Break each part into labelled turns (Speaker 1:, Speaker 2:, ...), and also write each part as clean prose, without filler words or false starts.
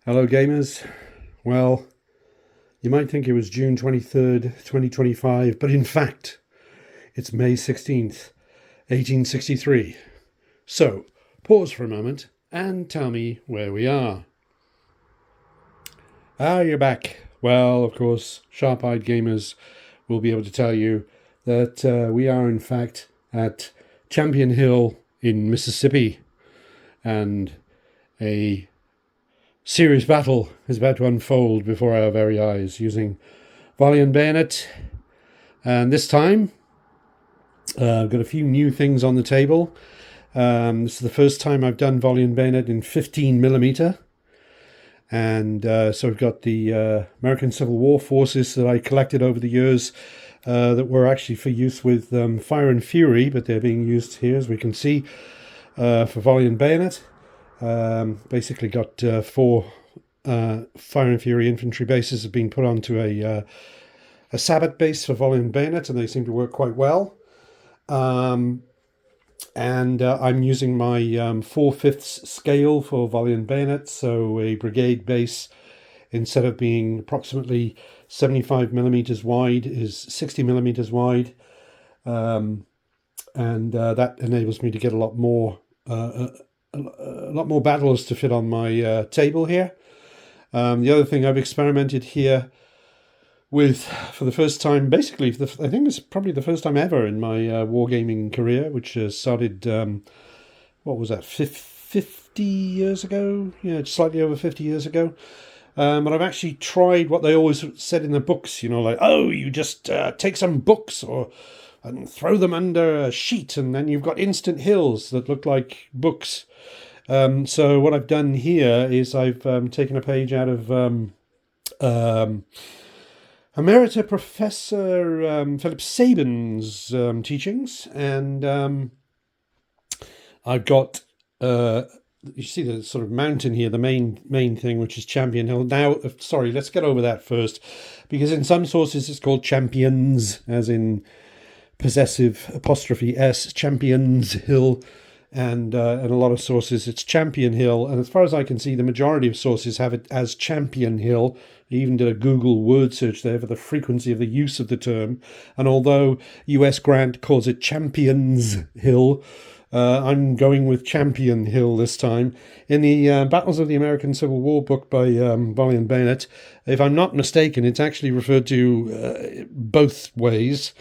Speaker 1: Hello, gamers. Well, you might think it was June 23rd, 2025, but in fact, it's May 16th, 1863. So, pause for a moment and tell me where we are. You're back. Well, of course, sharp-eyed gamers will be able to tell you that we are, in fact, at Champion Hill in Mississippi, and a serious battle is about to unfold before our very eyes using Volley and Bayonet. And this time, I've got a few new things on the table. This is the first time I've done Volley and Bayonet in 15mm. And so we've got the American Civil War forces that I collected over the years that were actually for use with Fire and Fury, but they're being used here, as we can see, for Volley and Bayonet. Basically got four Fire and Fury infantry bases have been put onto a Sabbath base for Volley and Bayonet, and they seem to work quite well. And I'm using my 4/5 scale for Volley and Bayonet, so a brigade base, instead of being approximately 75mm wide, is 60mm wide, and that enables me to get a lot more battles to fit on my table here. The other thing I've experimented here with for the first time, basically, I think it's probably the first time ever in my wargaming career, which started, what was that, 50 years ago? Yeah, slightly over 50 years ago. But I've actually tried what they always said in the books, like, oh, you just take some books and throw them under a sheet, and then you've got instant hills that look like books. So what I've done here is I've taken a page out of Emerita Professor Philip Sabin's teachings, and I've got you see the sort of mountain here, the main thing, which is Champion Hill. Now, sorry, let's get over that first, because in some sources it's called Champions, as in possessive apostrophe S, Champions Hill, and in a lot of sources it's Champion Hill, and as far as I can see, the majority of sources have it as Champion Hill. I even did a Google word search there for the frequency of the use of the term, and although U.S. Grant calls it Champions Hill, I'm going with Champion Hill this time. In the Battles of the American Civil War book by Volley and Bayonet, if I'm not mistaken, it's actually referred to both ways.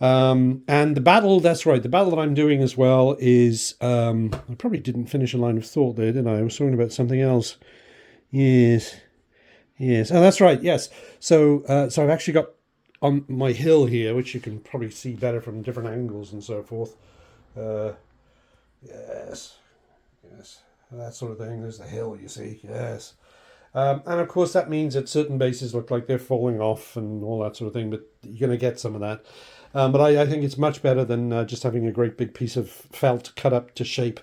Speaker 1: And the battle, that's right, the battle that I'm doing as well is, I probably didn't finish a line of thought there, did I? I was talking about something else. Yes. Oh, that's right, yes. So I've actually got on my hill here, which you can probably see better from different angles and so forth. Yes, that sort of thing. There's the hill, you see, yes. And of course that means that certain bases look like they're falling off and all that sort of thing, but you're going to get some of that. But I think it's much better than just having a great big piece of felt cut up to shape.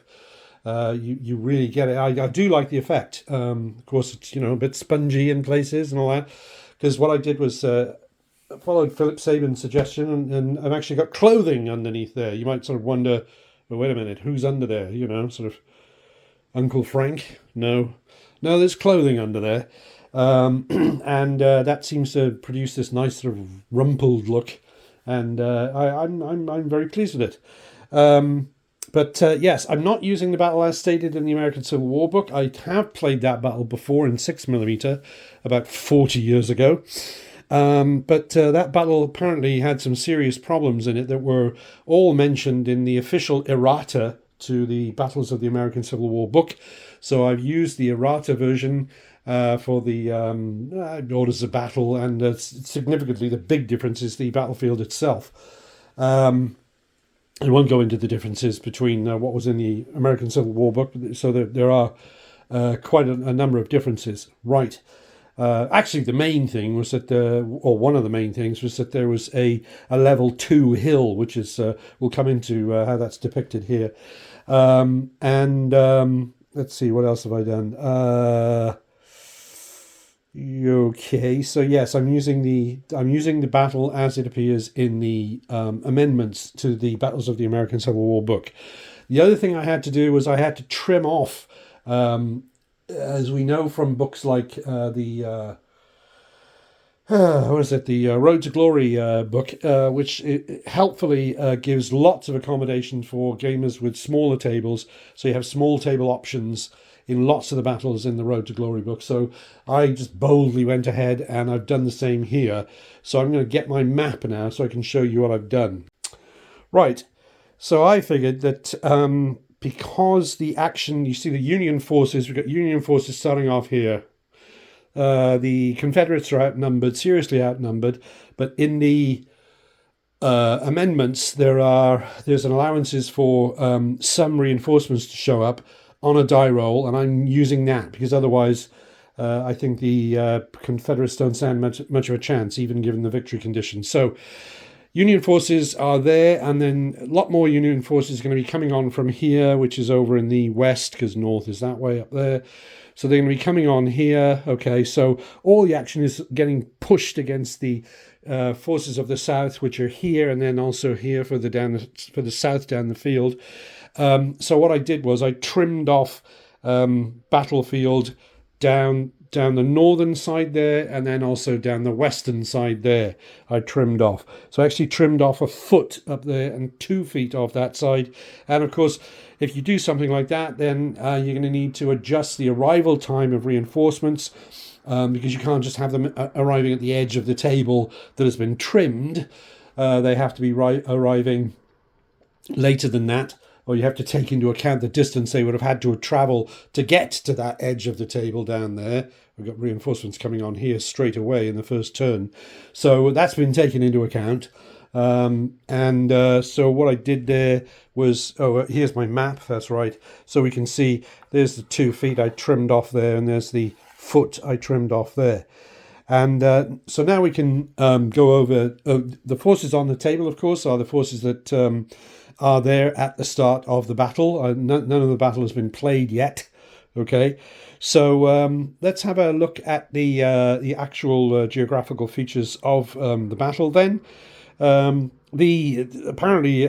Speaker 1: You really get it. I do like the effect. Of course, it's a bit spongy in places and all that, because what I did was followed Philip Sabin's suggestion, and I've actually got clothing underneath there. You might sort of wonder, well, wait a minute, who's under there? Sort of Uncle Frank? No, there's clothing under there, and that seems to produce this nice sort of rumpled look, and I'm very pleased with it. But yes, I'm not using the battle as stated in the American Civil War book. I have played that battle before in 6mm about 40 years ago. But that battle apparently had some serious problems in it that were all mentioned in the official errata to the Battles of the American Civil War book. So I've used the errata version for the orders of battle, and significantly the big difference is the battlefield itself. I won't go into the differences between what was in the American Civil War book, so there are quite a number of differences. Right. Actually, the main thing was that, one of the main things was that there was a level 2 hill, which is, we'll come into how that's depicted here. Let's see, what else have I done? Okay, so yes, I'm using the battle as it appears in the amendments to the Battles of the American Civil War book. The other thing I had to do was I had to trim off as we know from books like the what is it? The Road to Glory book, which helpfully gives lots of accommodation for gamers with smaller tables. So you have small table options in lots of the battles in the Road to Glory book. So I just boldly went ahead and I've done the same here. So I'm going to get my map now so I can show you what I've done. Right. So I figured that because the action, you see the Union forces, we've got Union forces starting off here. The Confederates are outnumbered, seriously outnumbered, but in the amendments there's an allowances for some reinforcements to show up on a die roll, and I'm using that because otherwise I think the Confederates don't stand much of a chance, even given the victory conditions. So Union forces are there, and then a lot more Union forces are going to be coming on from here, which is over in the west, because north is that way up there. So they're going to be coming on here. Okay, so all the action is getting pushed against the forces of the south, which are here, and then also here for the south down the field. So what I did was I trimmed off battlefield down the northern side there, and then also down the western side there. I trimmed off. So I actually trimmed off a foot up there and 2 feet off that side. And of course, if you do something like that, then you're going to need to adjust the arrival time of reinforcements, because you can't just have them arriving at the edge of the table that has been trimmed. They have to be arriving later than that, or you have to take into account the distance they would have had to travel to get to that edge of the table down there. We've got reinforcements coming on here straight away in the first turn. So that's been taken into account. So what I did there was, here's my map, that's right. So we can see there's the 2 feet I trimmed off there, and there's the foot I trimmed off there. And so now we can go over the forces on the table, of course, are the forces that are there at the start of the battle. None of the battle has been played yet. Okay, so let's have a look at the actual geographical features of the battle then. Apparently,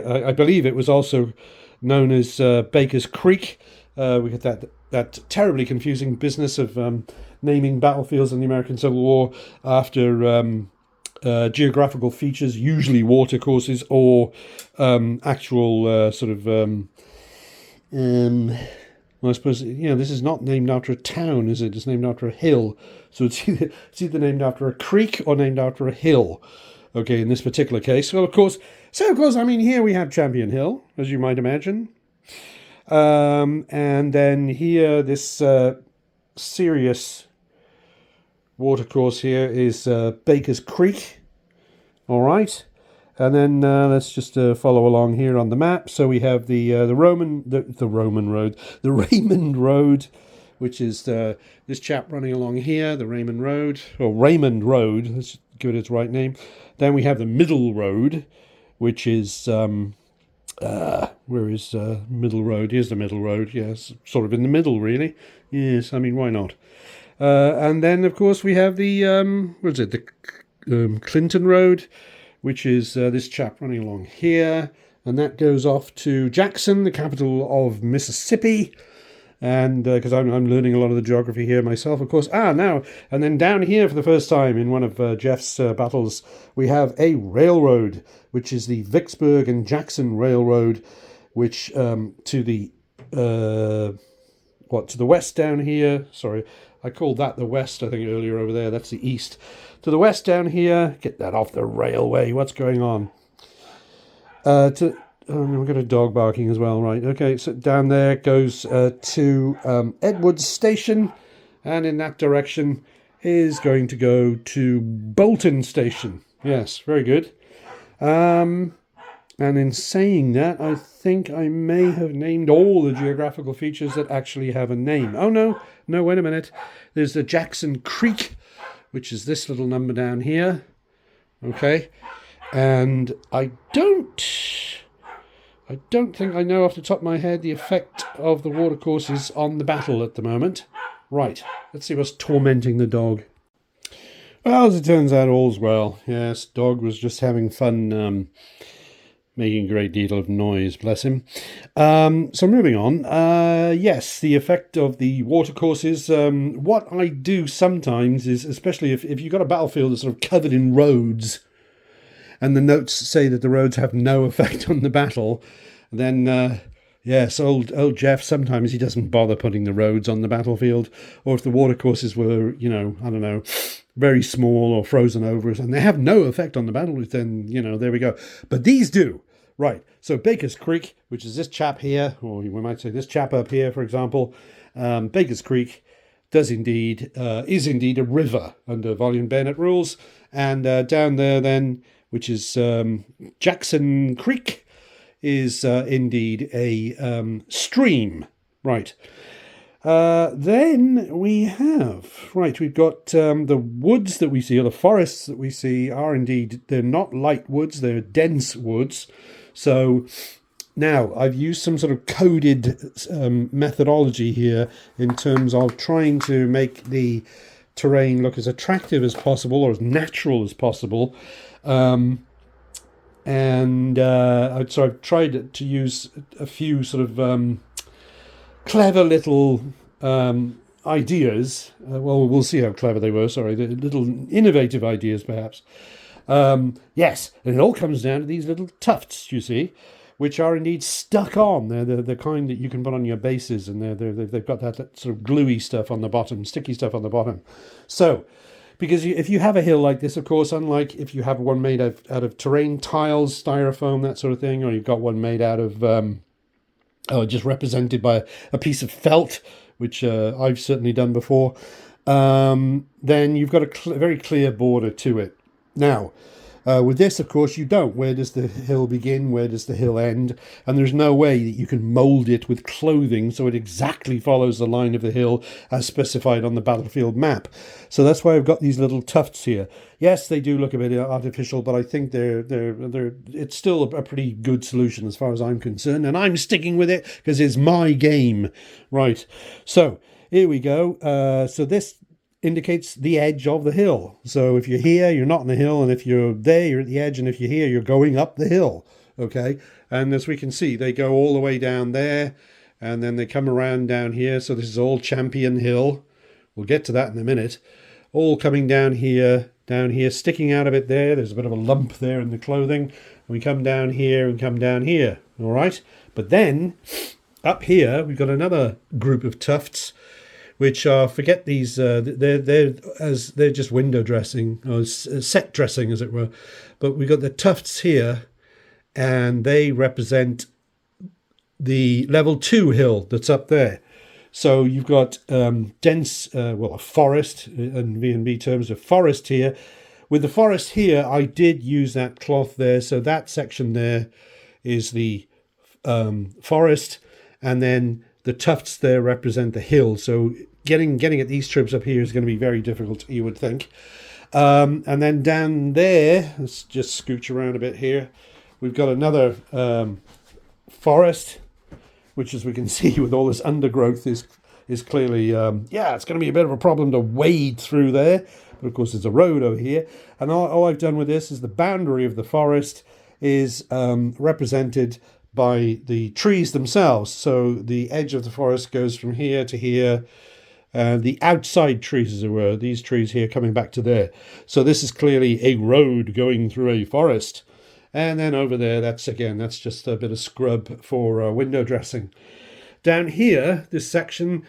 Speaker 1: I believe it was also known as Baker's Creek. We had that terribly confusing business of naming battlefields in the American Civil War after geographical features, usually water courses or actual well, I suppose, this is not named after a town, is it? It's named after a hill. So it's either named after a creek or named after a hill. Okay, in this particular case. Well, of course, I mean, here we have Champion Hill, as you might imagine. And then here, this serious watercourse here is Baker's Creek. All right. And then let's just follow along here on the map. So we have the Raymond Road, which is this chap running along here, the Raymond Road, or Raymond Road. Let's give it its right name. Then we have the Middle Road, which is where is Middle Road? Here's the Middle Road. Yes, sort of in the middle, really. Yes, I mean, why not? And then, of course, we have the the Clinton Road, which is this chap running along here, and that goes off to Jackson, the capital of Mississippi. And because I'm learning a lot of the geography here myself, of course. Now, and then down here for the first time in one of Jeff's battles, we have a railroad, which is the Vicksburg and Jackson Railroad, which to the west down here. Sorry, I called that the west, I think, earlier over there. That's the east. To the west down here, get that off the railway. What's going on? We've got a dog barking as well, right? Okay, so down there goes to Edwards Station, and in that direction is going to go to Bolton Station. Yes, very good. And in saying that, I think I may have named all the geographical features that actually have a name. Oh, no, wait a minute. There's the Jackson Creek, which is this little number down here. Okay, and I don't think I know off the top of my head the effect of the watercourses on the battle at the moment. Right, let's see what's tormenting the dog. Well, as it turns out, all's well. Yes, dog was just having fun making a great deal of noise, bless him. So moving on, yes, the effect of the watercourses. What I do sometimes is, especially if you've got a battlefield that's sort of covered in roads, and the notes say that the roads have no effect on the battle, then yes, old Jeff, sometimes he doesn't bother putting the roads on the battlefield. Or if the watercourses were, I don't know, very small or frozen over, and they have no effect on the battlefield, then, there we go. But these do. Right, so Baker's Creek, which is this chap here, or we might say this chap up here, for example, Baker's Creek is indeed a river under Volley and Bayonet rules. And down there then, which is Jackson Creek, is indeed a stream. Right. Then we've got the woods that we see, or the forests that we see, are indeed, they're not light woods, they're dense woods. So now I've used some sort of coded methodology here in terms of trying to make the terrain look as attractive as possible, or as natural as possible. So I've tried to use a few sort of clever little ideas. Well, we'll see how clever they were. Sorry, the little innovative ideas, perhaps. Yes, and it all comes down to these little tufts, you see, which are indeed stuck on. They're the kind that you can put on your bases, and they've got that sort of gluey stuff on the bottom, sticky stuff on the bottom. So, because if you have a hill like this, of course, unlike if you have one made out of terrain tiles, styrofoam, that sort of thing, or you've got one made out of, just represented by a piece of felt, which I've certainly done before, then you've got a very clear border to it. Now, with this, of course, you don't. Where does the hill begin? Where does the hill end? And there's no way that you can mould it with clothing so it exactly follows the line of the hill as specified on the battlefield map. So that's why I've got these little tufts here. Yes, they do look a bit artificial, but I think it's still a pretty good solution as far as I'm concerned, and I'm sticking with it because it's my game. Right. So here we go. So this indicates the edge of the hill. So if you're here, you're not on the hill, and if you're there, you're at the edge, and if you're here, you're going up the hill. Okay, and as we can see, they go all the way down there, and then they come around down here. So this is all Champion Hill. We'll get to that in a minute. All coming down here, sticking out a bit there. There's a bit of a lump there in the clothing. And we come down here and come down here. All right, but then up here we've got another group of tufts, which are, forget these, they're just window dressing, or set dressing, as it were. But we've got the tufts here, and they represent the level 2 hill that's up there. So you've got dense, a forest, in V&B terms, a forest here. With the forest here, I did use that cloth there, so that section there is the forest, and then the tufts there represent the hill. So getting at these trips up here is going to be very difficult, you would think. And then down there, let's just scooch around a bit here. We've got another forest, which, as we can see with all this undergrowth, is clearly, it's going to be a bit of a problem to wade through there. But of course, there's a road over here. And all I've done with this is the boundary of the forest is represented by the trees themselves. So the edge of the forest goes from here to here. The outside trees, as it were, these trees here coming back to there. So this is clearly a road going through a forest. And then over there, that's just a bit of scrub for window dressing. Down here, this section,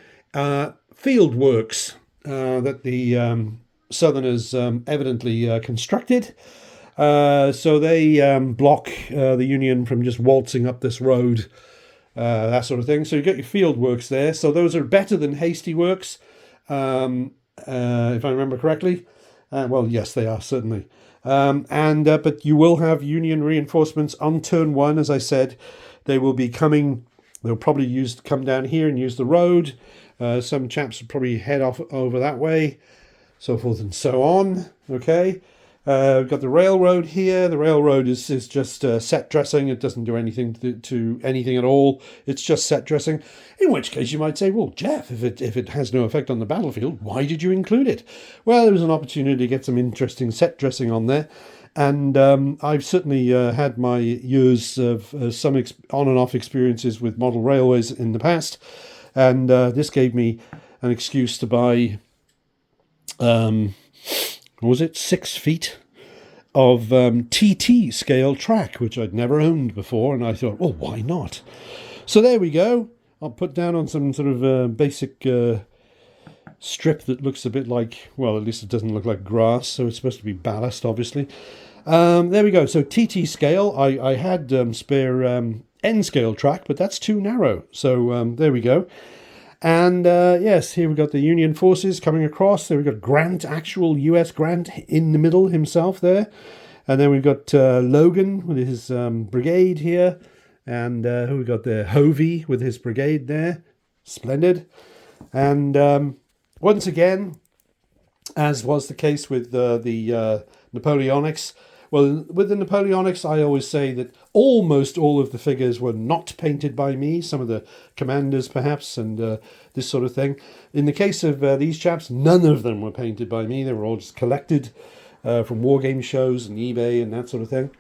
Speaker 1: field works that the Southerners evidently constructed. So they block the Union from just waltzing up this road, that sort of thing. So you get your field works there. So those are better than hasty works, if I remember correctly. Well, yes, they are, certainly. But you will have Union reinforcements on turn 1, as I said. They will be coming. They'll probably come down here and use the road. Some chaps will probably head off over that way, so forth and so on. Okay. We've got the railroad here. The railroad is just set dressing. It doesn't do anything to anything at all. It's just set dressing. In which case you might say, well, Jeff, if it has no effect on the battlefield, why did you include it? Well, there was an opportunity to get some interesting set dressing on there. And I've certainly had my years of some on and off experiences with model railways in the past, and this gave me an excuse to buy, what was it, 6 feet of TT scale track, which I'd never owned before, and I thought, well, why not? So there we go. I'll put down on some sort of basic strip that looks a bit like, well, at least it doesn't look like grass, so it's supposed to be ballast, obviously. There we go. So TT scale, I had spare N scale track, but that's too narrow. So there we go. And yes, here we've got the Union forces coming across. There we've got Grant, actual US Grant in the middle himself there. And then we've got Logan with his brigade here. And who we got there? Hovey with his brigade there. Splendid. And once again, as was the case with the Napoleonics, well, with the Napoleonics, I always say that almost all of the figures were not painted by me. Some of the commanders, perhaps, and this sort of thing. In the case of these chaps, none of them were painted by me. They were all just collected from wargame shows and eBay and that sort of thing.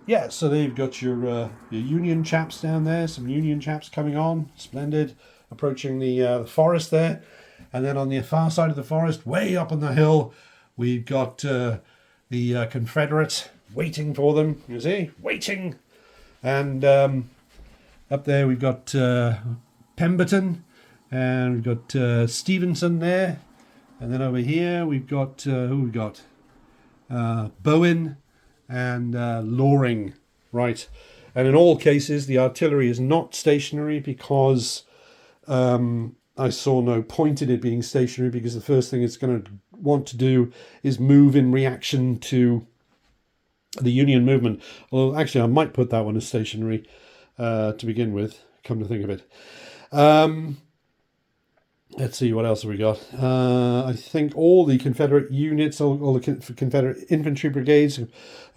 Speaker 1: Yeah, so there you've got your Union chaps down there. Some Union chaps coming on. Splendid. Approaching the forest there. And then on the far side of the forest, way up on the hill, we've got the Confederates waiting for them. You see? Waiting. And up there we've got Pemberton. And we've got Stevenson there. And then over here we've got, who we got? Bowen and Loring. Right. And in all cases, the artillery is not stationary because I saw no point in it being stationary, because the first thing it's going to want to do is move in reaction to the Union movement. Although, actually, I might put that one as stationary to begin with, come to think of it. Let's see, what else have we got? I think all the Confederate units, all the Confederate infantry brigades are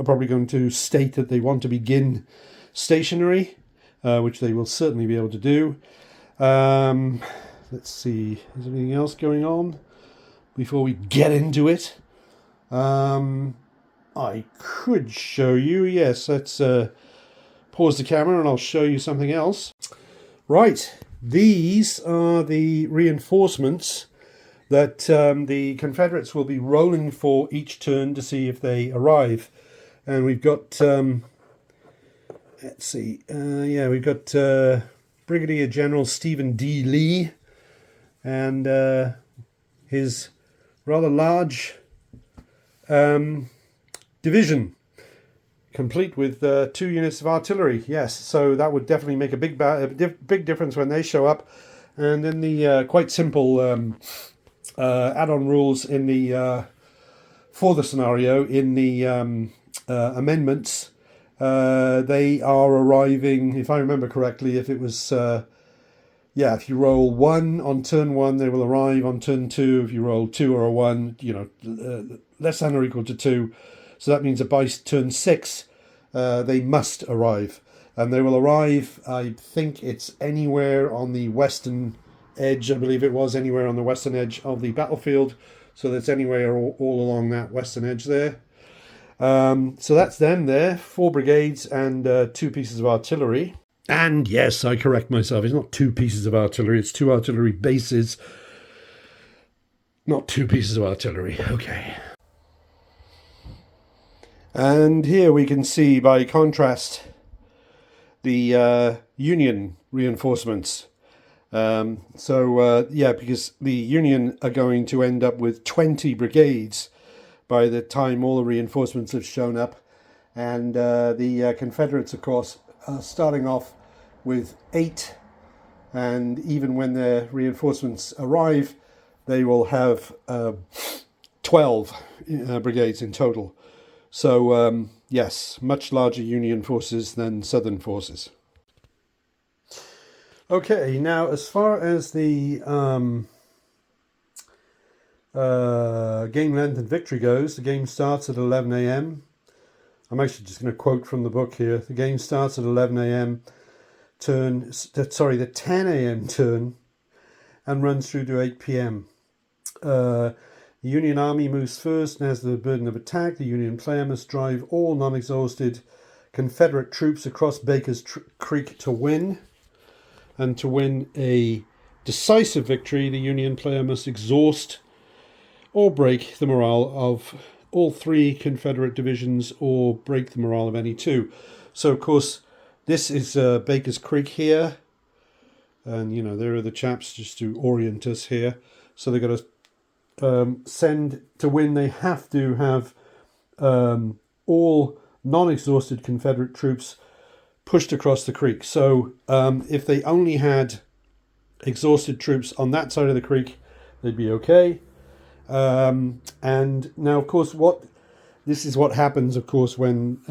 Speaker 1: probably going to state that they want to begin stationary, which they will certainly be able to do. Let's see, is there anything else going on before we get into it? I could show you, yes, let's pause the camera and I'll show you something else. Right, these are the reinforcements that the Confederates will be rolling for each turn to see if they arrive. And we've got, let's see, yeah, we've got Brigadier General Stephen D. Lee and his rather large division, complete with 2 units of artillery. Yes, so that would definitely make a big difference when they show up. And in the quite simple add-on rules in the for the scenario in the amendments, they are arriving, if I remember correctly, if it was if you roll 1 on turn 1, they will arrive on turn 2. If you roll 2 or a 1, less than or equal to 2. So that means that by turn 6, they must arrive. And they will arrive, I think it's anywhere on the western edge, I believe it was, anywhere on the western edge of the battlefield. So that's anywhere all along that western edge there. So that's them there, 4 brigades and 2 pieces of artillery. And yes, I correct myself, it's not 2 pieces of artillery, it's 2 artillery bases, not 2 pieces of artillery. Okay. And here we can see, by contrast, the Union reinforcements. Because the Union are going to end up with 20 brigades by the time all the reinforcements have shown up. And the Confederates, of course, are starting off with 8. And even when their reinforcements arrive, they will have 12 brigades in total. So, yes, much larger Union forces than Southern forces. Okay, now as far as the game length and victory goes, the game starts at 11 a.m. I'm actually just going to quote from the book here. The game starts at 11 a.m. the 10 a.m. turn, and runs through to 8 p.m. The Union Army moves first and has the burden of attack. The Union player must drive all non-exhausted Confederate troops across Baker's Creek to win. And to win a decisive victory, the Union player must exhaust or break the morale of all 3 Confederate divisions, or break the morale of any 2. So, of course, this is Baker's Creek here. And, you know, there are the chaps just to orient us here. So they've got to send, to win, they have to have all non-exhausted Confederate troops pushed across the creek. So if they only had exhausted troops on that side of the creek, they'd be okay. And now, of course, this is what happens, of course, when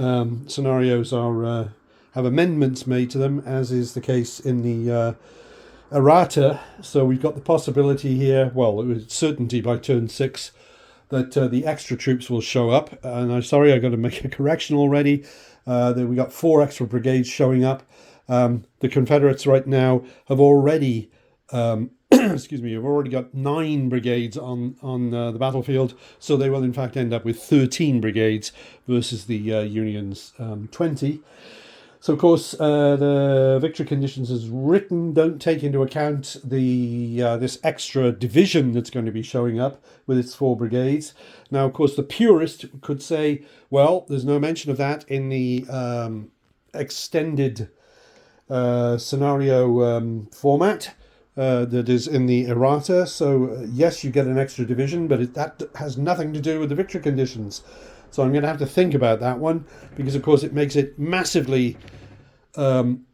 Speaker 1: scenarios are have amendments made to them, as is the case in the errata. So we've got the possibility here, well, it was certainty by turn 6, that the extra troops will show up. And I'm sorry, I've got to make a correction already. That we got 4 extra brigades showing up. The Confederates right now have already, excuse me, have already got 9 brigades on the battlefield. So they will in fact end up with 13 brigades versus the Union's 20. So, of course, the victory conditions as written don't take into account the this extra division that's going to be showing up with its 4 brigades. Now, of course, the purist could say, well, there's no mention of that in the extended scenario format that is in the errata. So, yes, you get an extra division, but that has nothing to do with the victory conditions. So I'm going to have to think about that one, because, of course, it makes it massively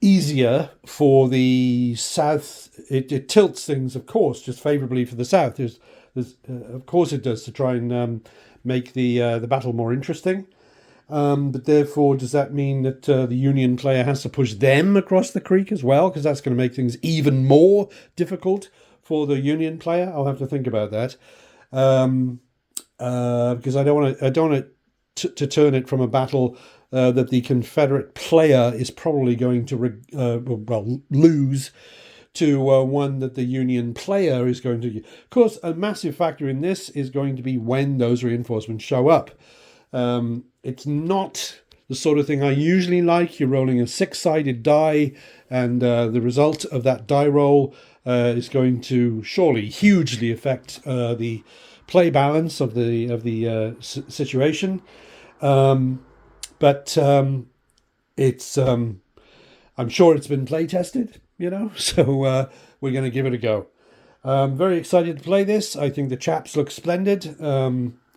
Speaker 1: easier for the South. It tilts things, of course, just favourably for the South. There's of course it does, to try and make the battle more interesting. But therefore, does that mean that the Union player has to push them across the creek as well? Because that's going to make things even more difficult for the Union player. I'll have to think about that. Because I don't want to turn it from a battle that the Confederate player is probably going to lose to one that the Union player is going to. Of course, a massive factor in this is going to be when those reinforcements show up. It's not the sort of thing I usually like. You're rolling a 6-sided die, and the result of that die roll is going to surely hugely affect the play balance of the situation. But it's I'm sure it's been play tested, so we're going to give it a go. I'm very excited to play this. I think the chaps look splendid.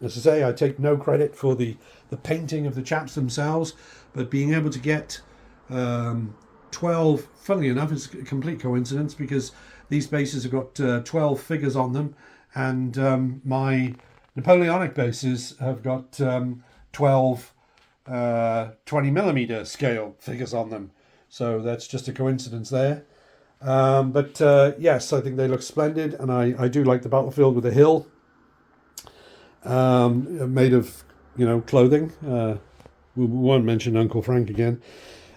Speaker 1: As I say, I take no credit for the painting of the chaps themselves, but being able to get 12, funnily enough, is a complete coincidence, because these bases have got 12 figures on them, and my Napoleonic bases have got 12 20mm scale figures on them. So that's just a coincidence there. But yes, I think they look splendid, and I do like the battlefield with a hill made of, clothing. We won't mention Uncle Frank again.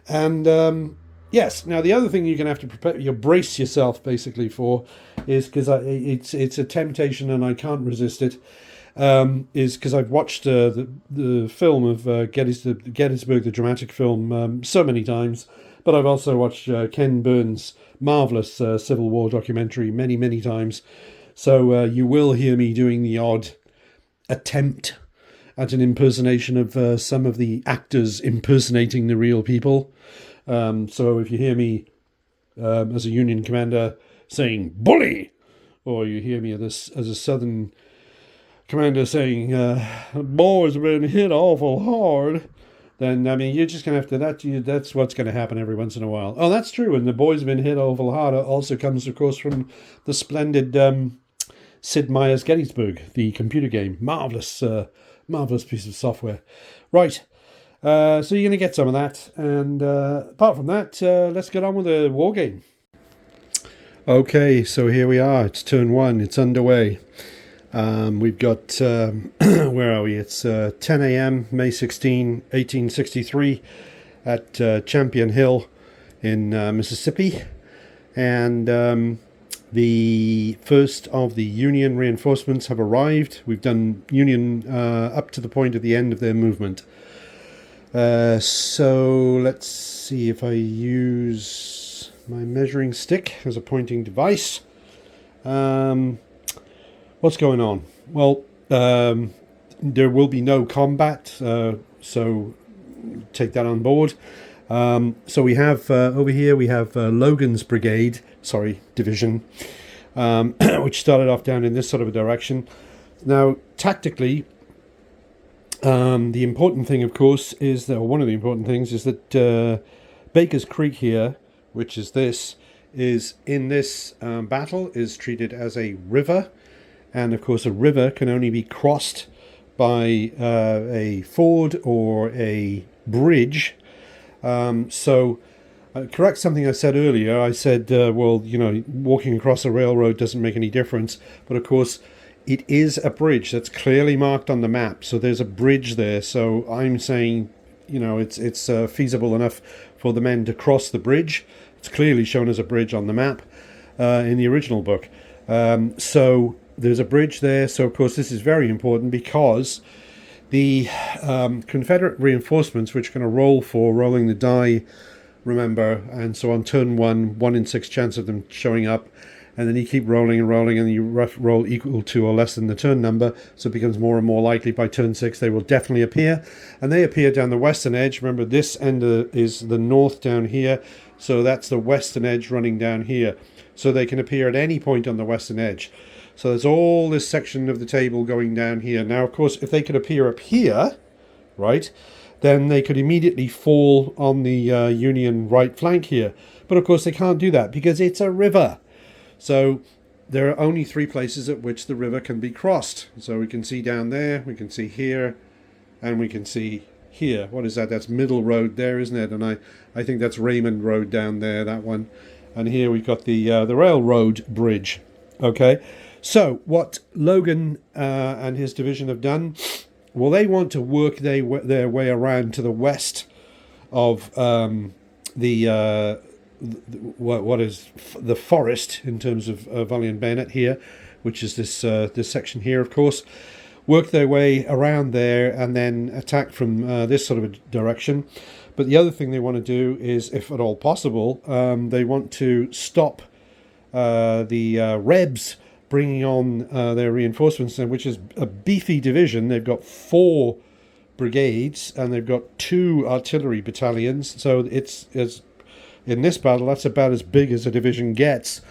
Speaker 1: And yes, now the other thing you're going to have to prepare, you brace yourself basically for, is because it's a temptation and I can't resist it. Is because I've watched the film of Gettysburg, the dramatic film, so many times, but I've also watched Ken Burns' marvellous Civil War documentary many, many times. So you will hear me doing the odd attempt at an impersonation of some of the actors impersonating the real people. So if you hear me as a Union commander saying "bully," or you hear me as a Southern commander saying "boys have been hit awful hard," then you're just gonna have to that's what's going to happen every once in a while. Oh, that's true. And the boys have been hit awful hard also comes, of course, from the splendid Sid Meier's Gettysburg, the computer game. Marvelous piece of software. Right. So you're going to get some of that, and apart from that, let's get on with the war game. Okay, so here we are. It's turn 1. It's underway. We've got, where are we? It's 10 a.m., May 16, 1863, at Champion Hill in Mississippi. And The first of the Union reinforcements have arrived. We've done Union up to the point at the end of their movement. So let's see if I use my measuring stick as a pointing device. What's going on? Well, there will be no combat, so take that on board. So we have over here we have Logan's division, which started off down in this sort of a direction. Now, tactically, the important thing, of course, is that, or one of the important things, is that Baker's Creek here, which is this, is in this battle is treated as a river, and of course a river can only be crossed by a ford or a bridge. So correct something I said earlier. I said, well, you know, walking across a railroad doesn't make any difference, but of course it is a bridge that's clearly marked on the map. So there's a bridge there. So I'm saying, you know, it's feasible enough for the men to cross the bridge. It's clearly shown as a bridge on the map in the original book. So there's a bridge there. So of course this is very important because the Confederate reinforcements, which are going to roll for rolling the die, remember, and so on turn 1 in 6 chance of them showing up, and then you keep rolling and rolling, and you roll equal to or less than the turn number, so it becomes more and more likely by turn 6 they will definitely appear. And they appear down the western edge. Remember, this end is the north down here, so that's the western edge running down here. So they can appear at any point on the western edge. So there's all this section of the table going down here. Now, of course, if they could appear up here, right, then they could immediately fall on the Union right flank here. But of course they can't do that because it's a river. So there are only 3 places at which the river can be crossed. So we can see down there, we can see here, and we can see here. What is that? That's Middle Road there, isn't it? And I think that's Raymond Road down there, that one. And here we've got the railroad bridge. Okay, so what Logan and his division have done, well, they want to work their way around to the west of what is the forest in terms of Volley and Bayonet here, which is this section here, of course. Work their way around there and then attack from this sort of a direction. But the other thing they want to do is, if at all possible, they want to stop the Rebs bringing on their reinforcements, which is a beefy division. They've got 4 brigades and they've got 2 artillery battalions. So it's in this battle, that's about as big as a division gets.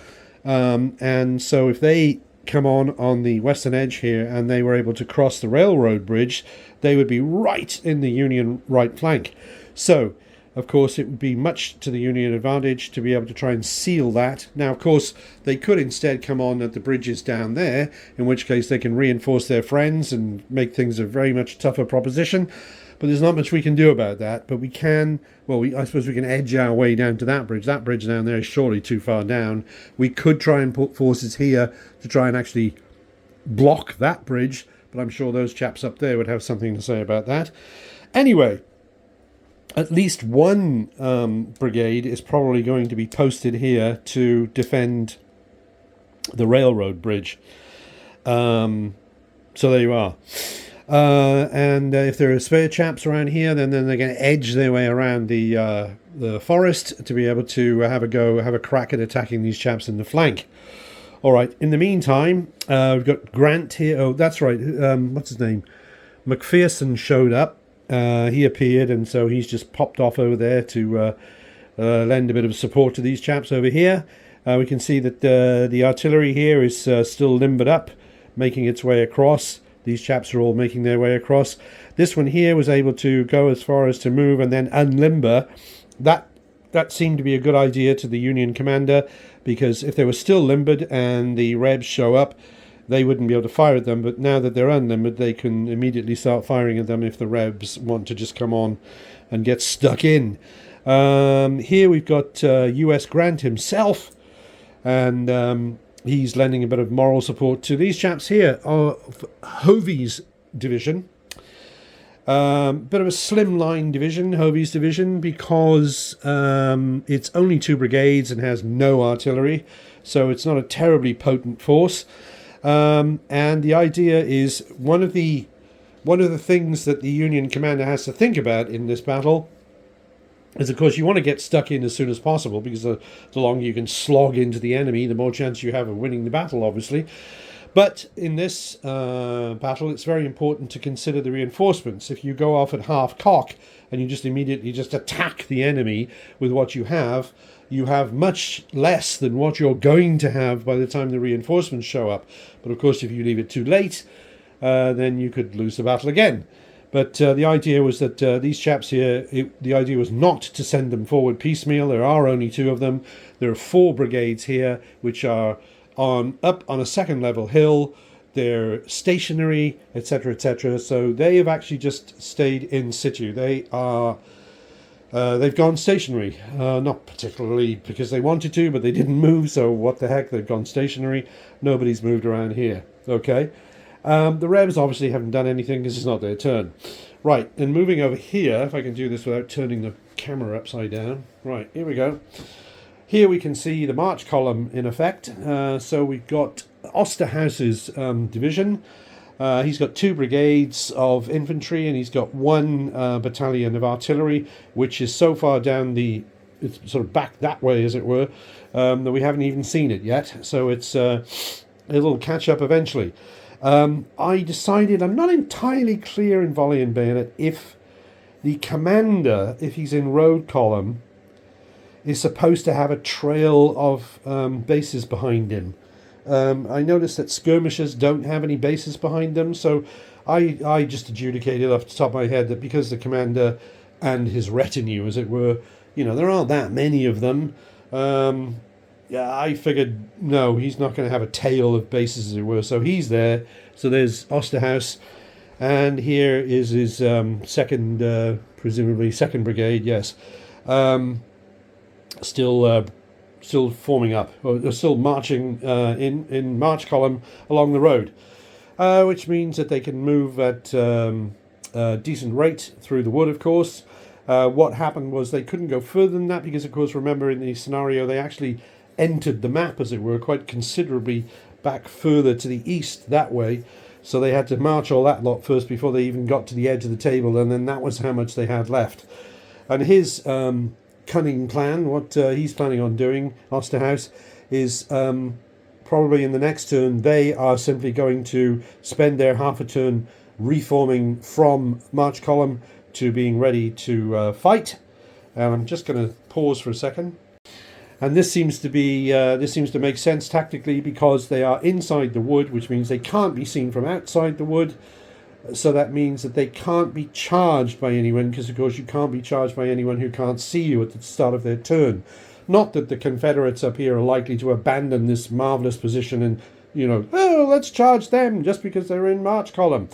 Speaker 1: And so if they come on the western edge here and they were able to cross the railroad bridge, they would be right in the Union right flank. So, of course, it would be much to the Union advantage to be able to try and seal that. Now, of course, they could instead come on at the bridges down there, in which case they can reinforce their friends and make things a very much tougher proposition. But there's not much we can do about that. But we can, well, I suppose we can edge our way down to that bridge. That bridge down there is surely too far down. We could try and put forces here to try and actually block that bridge, but I'm sure those chaps up there would have something to say about that. Anyway, at least one brigade is probably going to be posted here to defend the railroad bridge. So there you are. And if there are spare chaps around here, then they're going to edge their way around the forest to be able to have a crack at attacking these chaps in the flank. All right. In the meantime, we've got Grant here. Oh, that's right. What's his name? McPherson showed up. He appeared, and so he's just popped off over there to lend a bit of support to these chaps over here. We can see that the artillery here is still limbered up, making its way across. These chaps are all making their way across. This one here was able to go as far as to move and then unlimber. That seemed to be a good idea to the Union commander, because if they were still limbered and the Rebs show up, they wouldn't be able to fire at them. But now that they're unlimbered, they can immediately start firing at them if the Rebs want to just come on and get stuck in. Here we've got U.S. Grant himself, and he's lending a bit of moral support to these chaps here, Hovey's division. Bit of a slimline division, Hovey's division, because it's only 2 brigades and has no artillery. so it's not a terribly potent force. And the idea is one of the things that the Union commander has to think about in this battle is, of course, you want to get stuck in as soon as possible, because the longer you can slog into the enemy, the more chance you have of winning the battle, obviously. But in this battle, it's very important to consider the reinforcements. If you go off at half cock and you just immediately just attack the enemy with what you have much less than what you're going to have by the time the reinforcements show up. But of course, if you leave it too late, then you could lose the battle again. But the idea was that these chaps here, the idea was not to send them forward piecemeal. There are only 2 of them. There are 4 brigades here, which are up on a second level hill. They're stationary, etc., etc. So they have actually just stayed in situ. They've gone stationary. Not particularly because they wanted to, but they didn't move. So what the heck? They've gone stationary. Nobody's moved around here. Okay. The Revs obviously haven't done anything because it's not their turn. Right, and moving over here, if I can do this without turning the camera upside down. Right, here we go. Here we can see the march column in effect. So we've got Osterhaus's division. He's got 2 brigades of infantry, and he's got 1 battalion of artillery, which is so far down it's sort of back that way, as it were, that we haven't even seen it yet. So it's it'll catch up eventually. I decided, I'm not entirely clear in Volley and Bayonet if the commander, if he's in road column, is supposed to have a trail of bases behind him. I noticed that skirmishers don't have any bases behind them, so I just adjudicated off the top of my head that because the commander and his retinue, as it were, there aren't that many of them. Yeah, I figured, no, he's not going to have a tail of bases, as it were. So he's there. So there's Osterhaus. And here is his presumably second brigade, yes. Still forming up, or still marching in march column along the road. Which means that they can move at a decent rate through the wood, of course. What happened was they couldn't go further than that because, of course, remember in the scenario, they actually entered the map, as it were, quite considerably back further to the east that way. So they had to march all that lot first before they even got to the edge of the table, and then that was how much they had left. And his cunning plan, what he's planning on doing, Osterhaus, is probably in the next turn, they are simply going to spend their half a turn reforming from march column to being ready to fight. And I'm just going to pause for a second. And this seems to make sense tactically because they are inside the wood, which means they can't be seen from outside the wood. So that means that they can't be charged by anyone, because of course you can't be charged by anyone who can't see you at the start of their turn. Not that the Confederates up here are likely to abandon this marvelous position and, let's charge them just because they're in march column.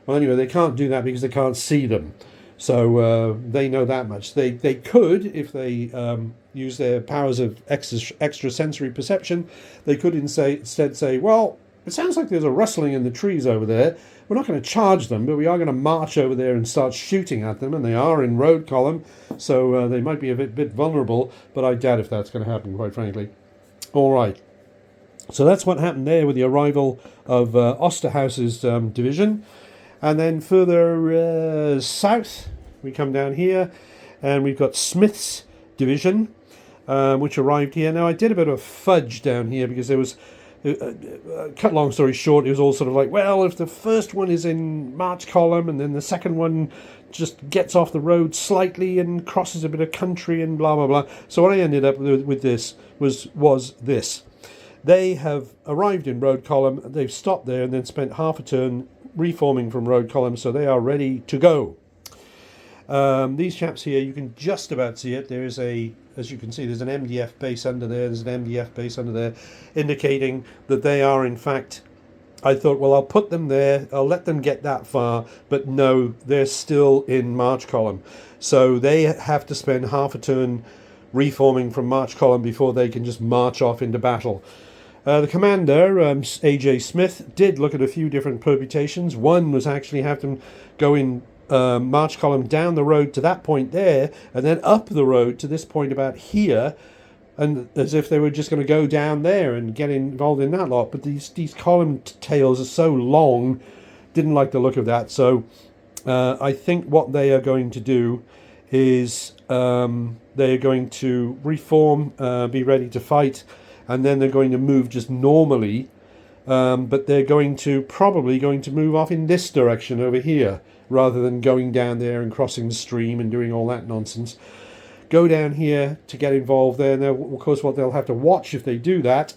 Speaker 1: Well, anyway, they can't do that because they can't see them. So they know that much. They could, if they use their powers of extrasensory perception, they could instead say, well, it sounds like there's a rustling in the trees over there. We're not going to charge them, but we are going to march over there and start shooting at them. And they are in road column, so they might be a bit vulnerable, but I doubt if that's going to happen, quite frankly. All right. So that's what happened there with the arrival of Osterhaus's division. And then further south, we come down here, and we've got Smith's division, which arrived here. Now, I did a bit of fudge down here because there was, cut long story short, it was all sort of like, well, if the first one is in march column and then the second one just gets off the road slightly and crosses a bit of country and blah, blah, blah. So what I ended up with this was this. They have arrived in road column, they've stopped there and then spent half a turn reforming from road column, so they are ready to go. These chaps here, you can just about see it. There is as you can see, there's an MDF base under there, there's an MDF base under there, indicating that they are, in fact, I thought, well, I'll put them there, I'll let them get that far, but no, they're still in march column. So they have to spend half a turn reforming from march column before they can just march off into battle. The commander, A.J. Smith, did look at a few different permutations. One was actually have them go in march column down the road to that point there, and then up the road to this point about here, and as if they were just going to go down there and get involved in that lot. But these column tails are so long, didn't like the look of that. So I think what they are going to do is they are going to reform, be ready to fight, and then they're going to move just normally. But they're probably going to move off in this direction over here, rather than going down there and crossing the stream and doing all that nonsense. Go down here to get involved there. Now, of course, what they'll have to watch if they do that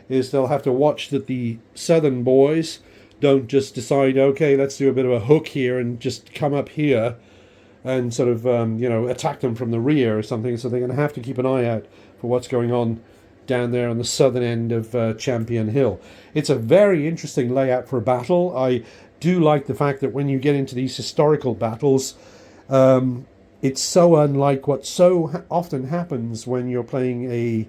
Speaker 1: is they'll have to watch that the southern boys don't just decide, okay, let's do a bit of a hook here and just come up here and sort of, attack them from the rear or something. So they're going to have to keep an eye out for what's going on down there on the southern end of Champion Hill. It's a very interesting layout for a battle. I do like the fact that when you get into these historical battles, it's so unlike what so often happens when you're playing a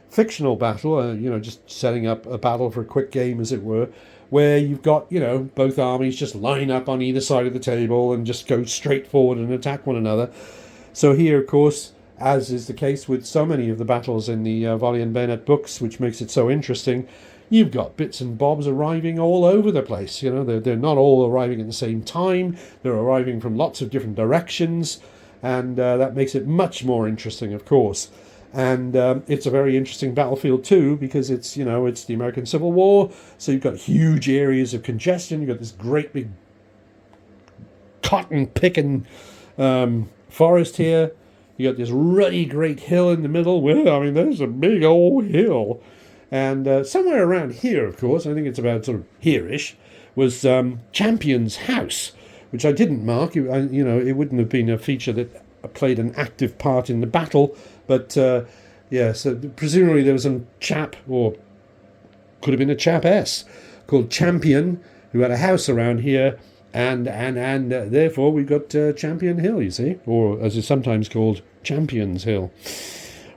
Speaker 1: fictional battle, just setting up a battle for a quick game, as it were, where you've got, both armies just line up on either side of the table and just go straight forward and attack one another. So here, of course, as is the case with so many of the battles in the Volley and Bayonet books, which makes it so interesting, you've got bits and bobs arriving all over the place. They're not all arriving at the same time. They're arriving from lots of different directions, and that makes it much more interesting, of course. And it's a very interesting battlefield too, because it's the American Civil War, so you've got huge areas of congestion. You've got this great big cotton picking forest here. You got this ruddy great hill in the middle. Well, there's a big old hill. And somewhere around here, of course, I think it's about sort of here-ish, was Champion's house, which I didn't mark. It wouldn't have been a feature that played an active part in the battle. But, so presumably there was some chap, or could have been a chap-ess, called Champion, who had a house around here. And therefore we've got Champion Hill, you see, or as it's sometimes called, Champion's Hill.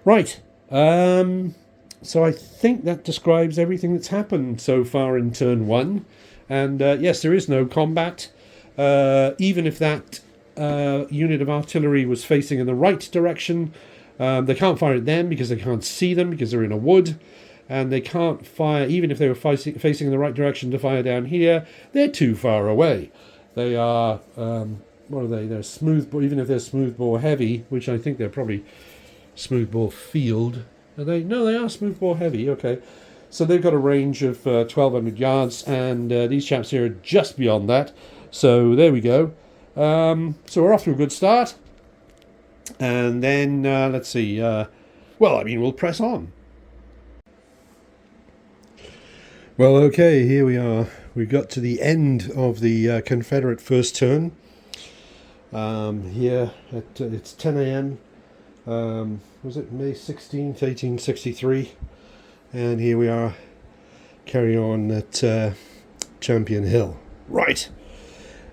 Speaker 1: Right. So I think that describes everything that's happened so far in turn one. And yes, there is no combat. Even if that unit of artillery was facing in the right direction, they can't fire at them because they can't see them because they're in a wood. And they can't fire, even if they were facing in the right direction to fire down here, they're too far away. They are, what are they? They're smoothbore, even if they're smoothbore heavy, which I think they're probably smoothbore field. Are they? No, they are smoothbore heavy, okay. So they've got a range of 1,200 yards, and these chaps here are just beyond that. So there we go. So we're off to a good start. And then, let's see, we'll press on. Well, okay, here we are. We've got to the end of the Confederate first turn. Here, it's 10 a.m. Was it May 16th, 1863? And here we are, carry on at Champion Hill. Right.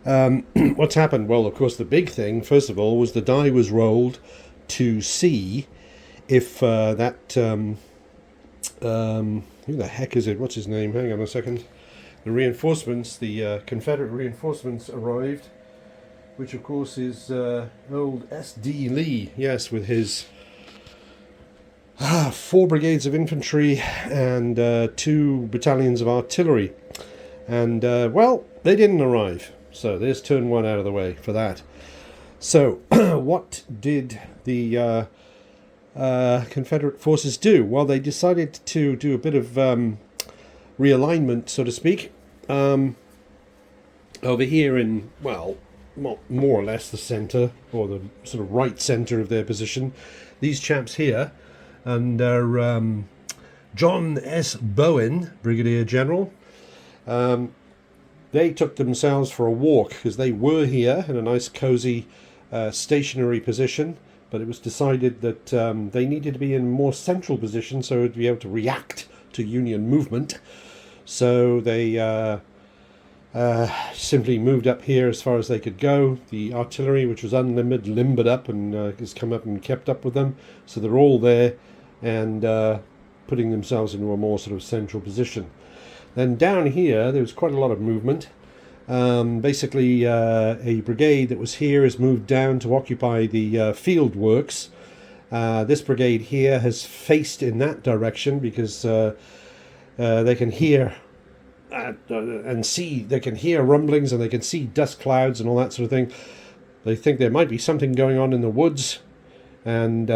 Speaker 1: What's happened? Well, of course, the big thing, first of all, was the die was rolled to see if who the heck is it? What's his name? Hang on a second. The reinforcements, the Confederate reinforcements arrived, which of course is old S.D. Lee, yes, with his 4 brigades of infantry and 2 battalions of artillery. And, they didn't arrive. So there's turn 1 out of the way for that. So, what did the Confederate forces do? Well, they decided to do a bit of realignment, so to speak, over here in, more or less the centre, or the sort of right centre of their position. These chaps here, under John S. Bowen, Brigadier General, they took themselves for a walk, because they were here in a nice cosy stationary position, but it was decided that they needed to be in a more central position so to be able to react to Union movement. So they simply moved up here as far as they could go. The artillery, which was unlimbered, limbered up and has come up and kept up with them. So they're all there and putting themselves into a more sort of central position. Then down here, there was quite a lot of movement. Basically, a brigade that was here has moved down to occupy the field works, This brigade here has faced in that direction because they can hear and see, they can hear rumblings and they can see dust clouds and all that sort of thing. They think there might be something going on in the woods, and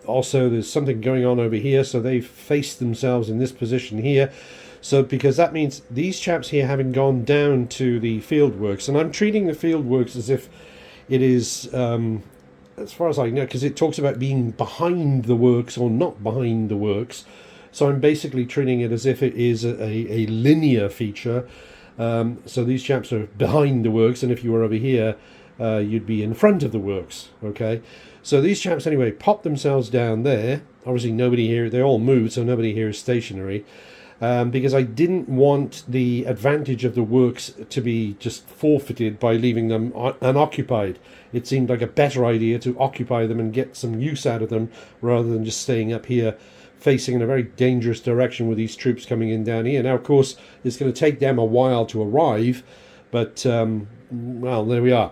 Speaker 1: also there's something going on over here, so they've faced themselves in this position here. So because that means these chaps here having gone down to the field works, and I'm treating the field works as if it is, as far as I know, because it talks about being behind the works or not behind the works. So I'm basically treating it as if it is a linear feature. So these chaps are behind the works, and if you were over here, you'd be in front of the works. Okay, so these chaps anyway pop themselves down there. Obviously nobody here, they all moved, so nobody here is stationary. Because I didn't want the advantage of the works to be just forfeited by leaving them unoccupied. It seemed like a better idea to occupy them and get some use out of them rather than just staying up here facing in a very dangerous direction with these troops coming in down here. Now, of course, it's going to take them a while to arrive, but, well, there we are.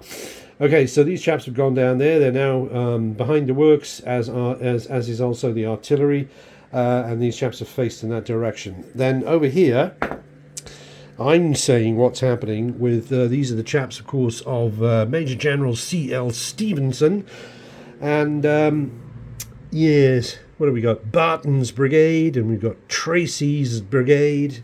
Speaker 1: Okay, so these chaps have gone down there. They're now behind the works, as is also the artillery. And these chaps are faced in that direction. Then over here, I'm saying what's happening with these are the chaps, of course, of Major General C.L. Stevenson. And, yes, what have we got? Barton's brigade, and we've got Tracy's brigade.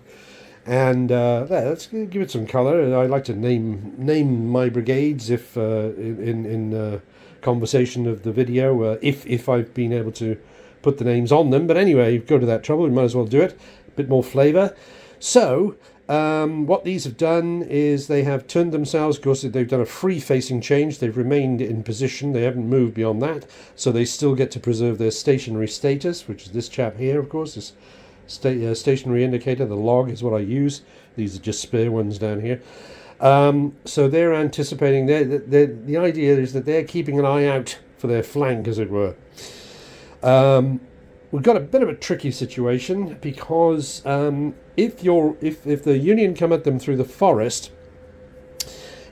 Speaker 1: And let's give it some colour. I like to name my brigades if in conversation of the video, if I've been able to put the names on them. But anyway, go to that trouble, we might as well do it. A bit more flavour. So, what these have done is they have turned themselves, of course, they've done a free-facing change. They've remained in position. They haven't moved beyond that. So they still get to preserve their stationary status, which is this chap here, of course, this stationary indicator. The log is what I use. These are just spare ones down here. So they're anticipating, the idea is that they're keeping an eye out for their flank, as it were. We've got a bit of a tricky situation because if the Union come at them through the forest,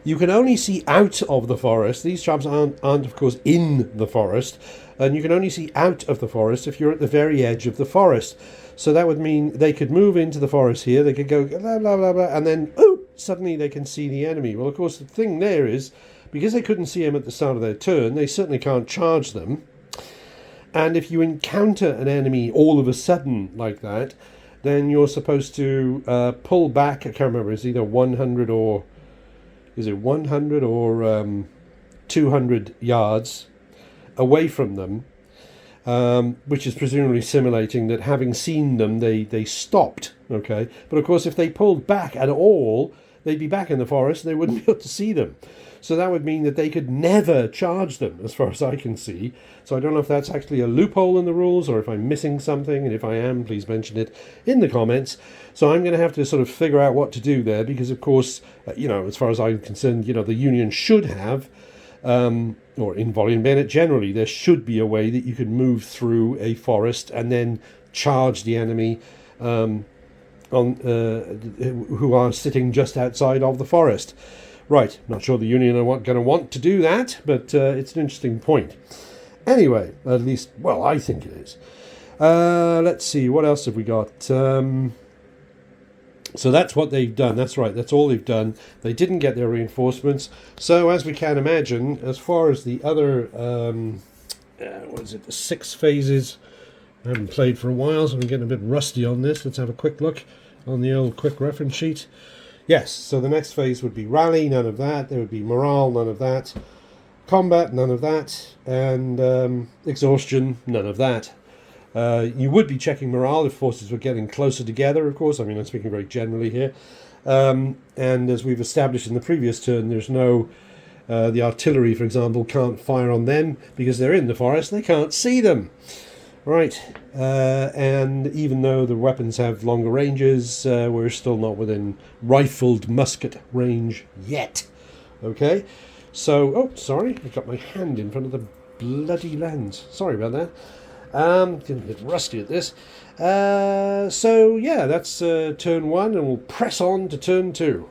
Speaker 1: you can only see out of the forest. These chaps aren't of course in the forest, and you can only see out of the forest if you're at the very edge of the forest. So that would mean they could move into the forest here. They could go blah blah blah blah, and then suddenly they can see the enemy. Well, of course, the thing there is because they couldn't see him at the start of their turn, they certainly can't charge them. And if you encounter an enemy all of a sudden like that, then you're supposed to pull back. I can't remember. It's either 100 or 200 yards away from them, which is presumably simulating that having seen them, they stopped. Okay, but of course, if they pulled back at all, they'd be back in the forest and they wouldn't be able to see them. So that would mean that they could never charge them, as far as I can see. So I don't know if that's actually a loophole in the rules or if I'm missing something. And if I am, please mention it in the comments. So I'm going to have to sort of figure out what to do there because, of course, as far as I'm concerned, the Union should have, or in Volley and Bayonet generally, there should be a way that you could move through a forest and then charge the enemy who are sitting just outside of the forest. Right, not sure the Union are going to want to do that, but it's an interesting point. Anyway, at least, well, I think it is. Let's see, what else have we got? So that's what they've done. That's right, that's all they've done. They didn't get their reinforcements. So as we can imagine, as far as the other, the 6 phases, I haven't played for a while, so I'm getting a bit rusty on this. Let's have a quick look on the old quick reference sheet. Yes, so the next phase would be rally, none of that. There would be morale, none of that. Combat, none of that. And exhaustion, none of that. You would be checking morale if forces were getting closer together, of course. I mean, I'm speaking very generally here. And as we've established in the previous turn, there's no... the artillery, for example, can't fire on them because they're in the forest. They can't see them. Right, and even though the weapons have longer ranges, we're still not within rifled musket range yet. Okay, so, sorry, I got my hand in front of the bloody lens. Sorry about that. Getting a bit rusty at this. So, yeah, that's turn 1, and we'll press on to turn 2.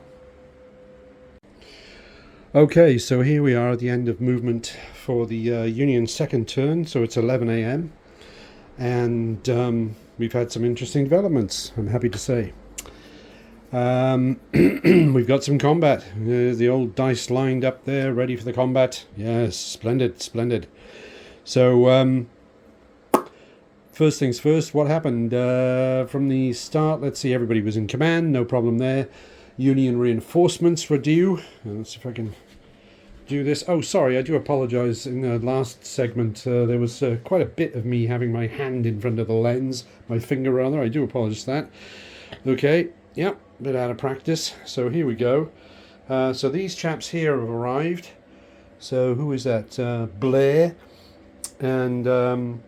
Speaker 1: Okay, so here we are at the end of movement for the Union's second turn, so it's 11 a.m. and we've had some interesting developments, I'm happy to say. We've got some combat. The old dice lined up there, ready for the combat. Yes, splendid, splendid. So, first things first, what happened? From the start, let's see, everybody was in command, no problem there. Union reinforcements were due. Let's see if I can do this. Oh, sorry, I do apologise. In the last segment, there was quite a bit of me having my hand in front of the lens, my finger rather. I do apologise for that. Okay, yep, bit out of practice. So here we go. So these chaps here have arrived. So who is that? Blair. And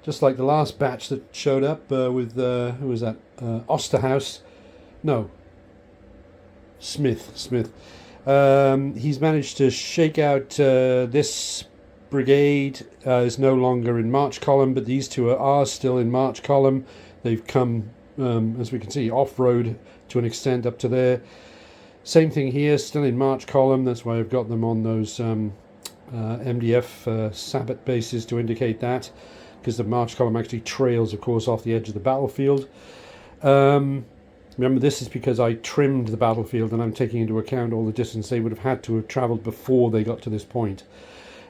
Speaker 1: just like the last batch that showed up with, who was that? Osterhaus. No. Smith. He's managed to shake out this brigade. Is no longer in march column, but these two are still in march column. They've come, as we can see, off-road to an extent up to there. Same thing here, still in march column. That's why I've got them on those MDF sabot bases to indicate that, because the march column actually trails, of course, off the edge of the battlefield. Remember, this is because I trimmed the battlefield and I'm taking into account all the distance they would have had to have travelled before they got to this point.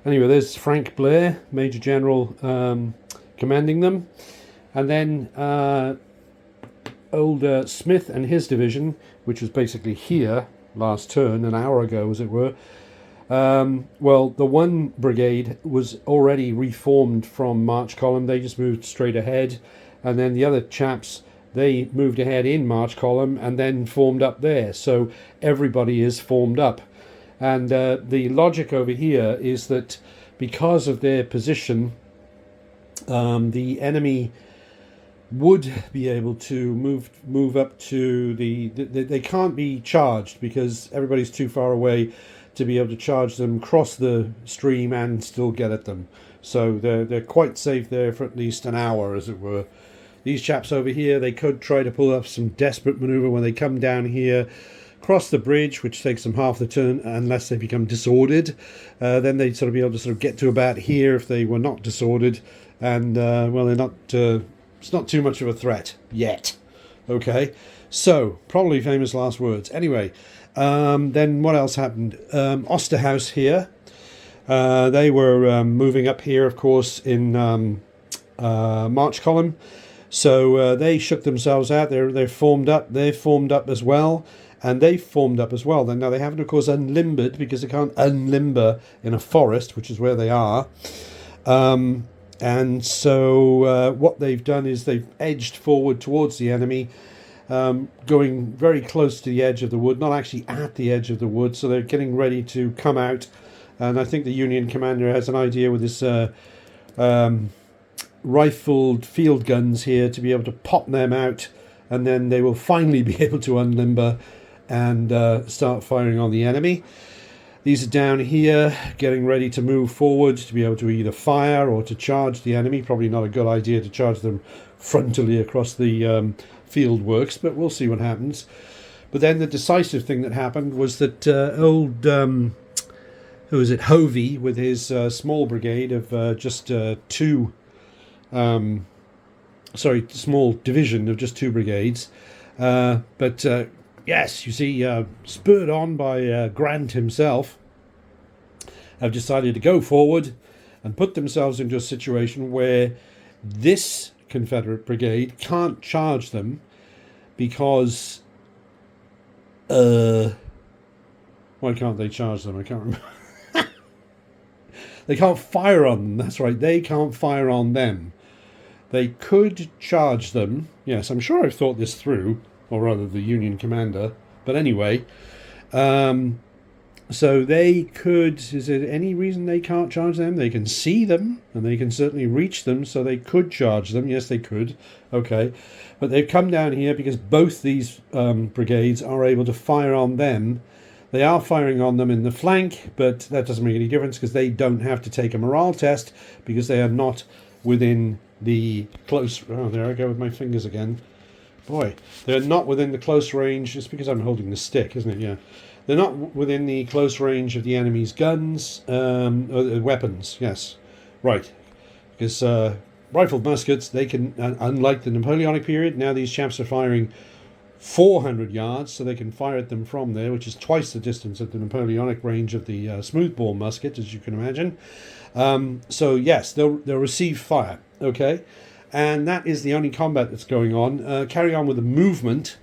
Speaker 1: Anyway, there's Frank Blair, Major General, commanding them. And then old Smith and his division, which was basically here last turn, an hour ago as it were. Well, the one brigade was already reformed from march column. They just moved straight ahead. And then the other chaps, they moved ahead in march column and then formed up there. So everybody is formed up. And the logic over here is that because of their position, the enemy would be able to move up to they can't be charged because everybody's too far away to be able to charge them, cross the stream and still get at them. So they're quite safe there for at least an hour, as it were. These chaps over here, they could try to pull off some desperate maneuver when they come down here, cross the bridge, which takes them half the turn, unless they become disordered. Then they'd sort of be able to sort of get to about here if they were not disordered. And, well, they're not, it's not too much of a threat yet. Okay, so, probably famous last words. Anyway, then what else happened? Osterhaus here. They were moving up here, of course, in march column. So they shook themselves out. They're formed up. They've formed up as well, and they've formed up as well. Then now they haven't, of course, unlimbered because they can't unlimber in a forest, which is where they are. And so what they've done is they've edged forward towards the enemy, going very close to the edge of the wood, not actually at the edge of the wood. So they're getting ready to come out. And I think the Union commander has an idea with this rifled field guns here to be able to pop them out, and then they will finally be able to unlimber and start firing on the enemy. These are down here getting ready to move forward to be able to either fire or to charge the enemy. Probably not a good idea to charge them frontally across the field works, but we'll see what happens. But then the decisive thing that happened was that old who is it, Hovey, with his small brigade of just two small division of just two brigades. But yes, you see, spurred on by Grant himself, have decided to go forward and put themselves into a situation where this Confederate brigade can't charge them because... why can't they charge them? I can't remember. They can't fire on them. That's right, they can't fire on them. They could charge them. Yes, I'm sure I've thought this through, or rather the Union commander. But anyway, so they could... Is there any reason they can't charge them? They can see them, and they can certainly reach them, so they could charge them. Yes, they could. Okay. But they've come down here because both these brigades are able to fire on them. They are firing on them in the flank, but that doesn't make any difference because they don't have to take a morale test because they are not within the close... Oh, there I go with my fingers again. boy, they're not within the close range. It's because I'm holding the stick, isn't it? Yeah. They're not within the close range of the enemy's guns, or weapons, yes. Right. Because rifled muskets, they can, unlike the Napoleonic period, now these chaps are firing 400 yards, so they can fire at them from there, which is twice the distance of the Napoleonic range of the smoothbore musket, as you can imagine. So yes, they'll receive fire, okay? And that is the only combat that's going on. Carry on with the movement.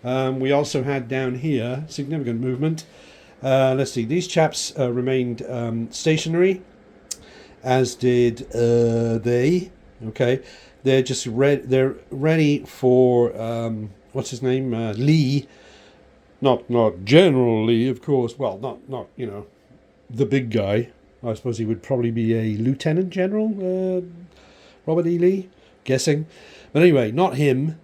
Speaker 1: We also had down here significant movement. Let's see, these chaps remained stationary, as did they. Okay, they're just they're ready for what's his name, Lee. Not General Lee, of course. Well, not you know, the big guy. I suppose he would probably be a Lieutenant General, Robert E. Lee, guessing. But anyway, not him,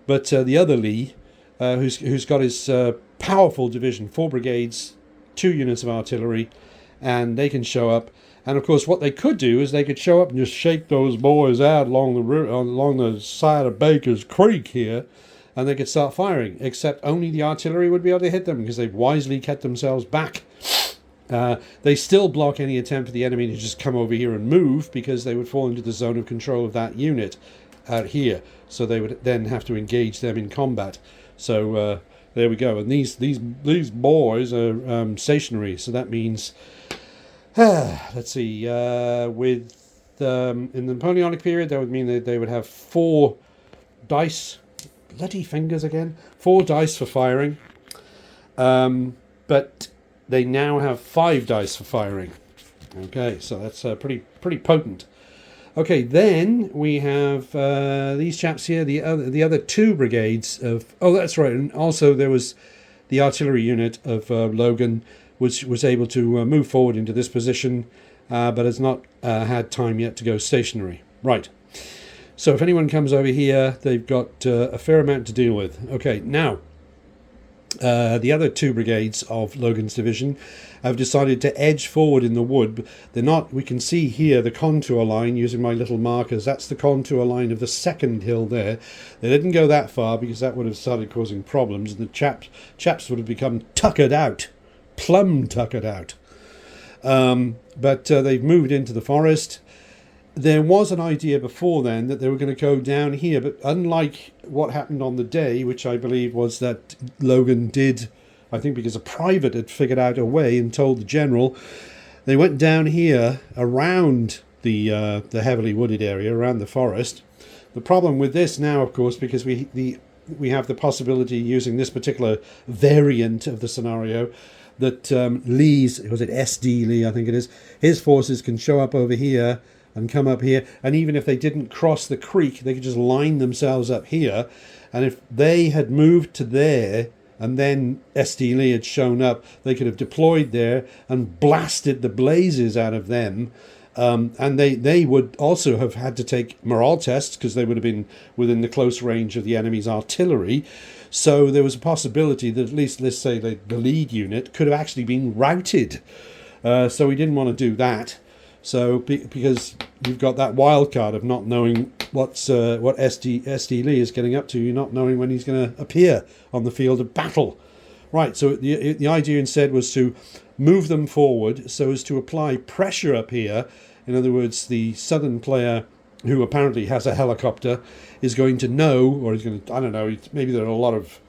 Speaker 1: but the other Lee. Who's got his powerful division, 4 brigades, 2 units of artillery, and they can show up. And of course, what they could do is they could show up and just shake those boys out along the side of Baker's Creek here, and they could start firing. Except only the artillery would be able to hit them because they've wisely kept themselves back. They still block any attempt for the enemy to just come over here and move because they would fall into the zone of control of that unit out here. So they would then have to engage them in combat. So there we go, and these boys are stationary. So that means, let's see, with in the Napoleonic period, that would mean that they would have 4 dice, bloody fingers again, 4 dice for firing, but they now have 5 dice for firing. Okay, so that's pretty potent. Okay, then we have these chaps here, the other 2 brigades of... Oh, that's right, and also there was the artillery unit of Logan, which was able to move forward into this position, but has not had time yet to go stationary. Right, so if anyone comes over here, they've got a fair amount to deal with. Okay, now, the other 2 brigades of Logan's division have decided to edge forward in the wood. They're not, we can see here the contour line using my little markers. That's the contour line of the second hill there. They didn't go that far because that would have started causing problems, and the chaps would have become tuckered out, plumb tuckered out. But they've moved into the forest. There was an idea before then that they were going to go down here, but unlike what happened on the day, which I believe was that Logan did, I think because a private had figured out a way and told the general, they went down here around the heavily wooded area, around the forest. The problem with this now, of course, because we have the possibility using this particular variant of the scenario, that Lee's, was it SD Lee, I think it is, his forces can show up over here and come up here, and even if they didn't cross the creek, they could just line themselves up here, and if they had moved to there and then SD Lee had shown up, they could have deployed there and blasted the blazes out of them, and they would also have had to take morale tests because they would have been within the close range of the enemy's artillery. So there was a possibility that at least, let's say, the lead unit could have actually been routed. So we didn't want to do that. So because you've got that wild card of not knowing what SD Lee is getting up to, you're not knowing when he's going to appear on the field of battle. Right, so the idea instead was to move them forward so as to apply pressure up here. In other words, the southern player, who apparently has a helicopter, is going to know, or he's going to, I don't know, maybe there are a lot of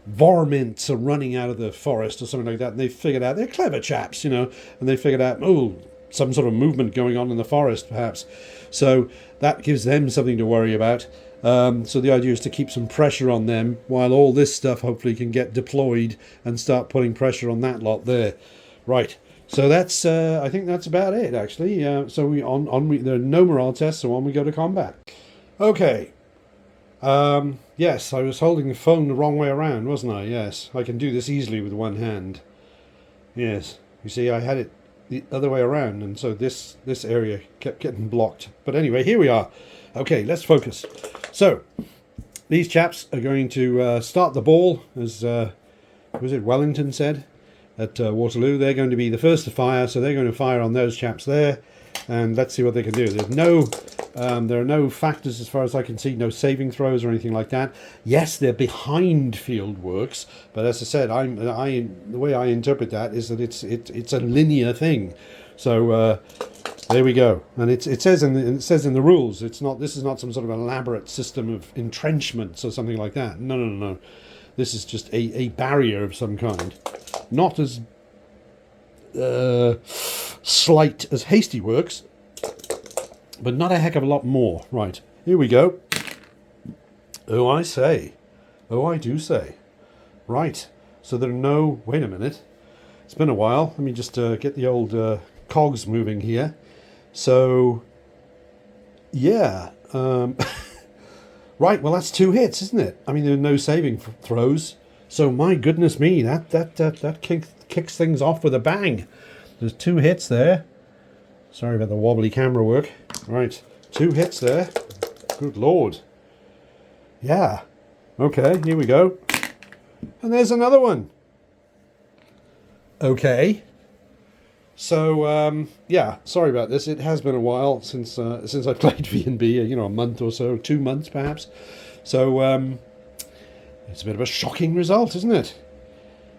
Speaker 1: varmints are running out of the forest or something like that, and they figured out, they're clever chaps, you know, and they figured out, oh, some sort of movement going on in the forest, perhaps. So that gives them something to worry about. So the idea is to keep some pressure on them while all this stuff hopefully can get deployed and start putting pressure on that lot there. Right. So that's, I think that's about it, actually. So there are no morale tests, so on we go to combat. Okay. Yes, I was holding the phone the wrong way around, wasn't I? Yes, I can do this easily with one hand. Yes. You see, I had it the other way around, and so this area kept getting blocked. But anyway, here we are. Okay, let's focus. So these chaps are going to start the ball, as was it Wellington said at Waterloo. They're going to be the first to fire, so they're going to fire on those chaps there, and let's see what they can do. There's There are no factors as far as I can see, no saving throws or anything like that. Yes, they're behind field works, but as I said, the way I interpret that is that it's a linear thing. So there we go, and it says in the rules, this is not some sort of elaborate system of entrenchments or something like that. No. This is just a barrier of some kind, not as slight as hasty works, but not a heck of a lot more. Right, here we go. Oh, I say. Oh, I do say. Right, so there are no... Wait a minute. It's been a while. Let me just get the old cogs moving here. So, yeah. Right, well, that's 2 hits, isn't it? I mean, there are no saving throws. So, my goodness me, that kicks things off with a bang. There's 2 hits there. Sorry about the wobbly camera work. Right, 2 hits there. Good Lord. Yeah. Okay, here we go. And there's another one. Okay. So, yeah, sorry about this. It has been a while since I played V&B, a month or so, 2 months perhaps. So, it's a bit of a shocking result, isn't it?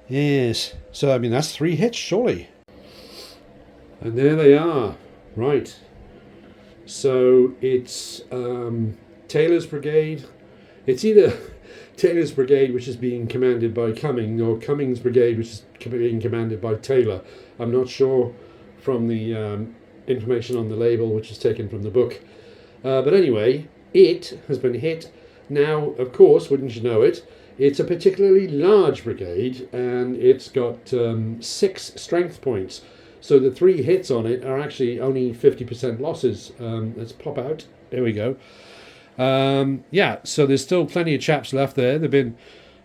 Speaker 1: Yes. So, I mean, that's 3 hits, surely. And there they are. Right. So, it's Taylor's Brigade. It's either Taylor's Brigade, which is being commanded by Cumming, or Cumming's Brigade, which is being commanded by Taylor. I'm not sure from the information on the label, which is taken from the book. But anyway, it has been hit. Now, of course, wouldn't you know it, it's a particularly large brigade, and it's got 6 strength points. So the 3 hits on it are actually only 50% losses. Let's pop out. There we go. Yeah, so there's still plenty of chaps left there. The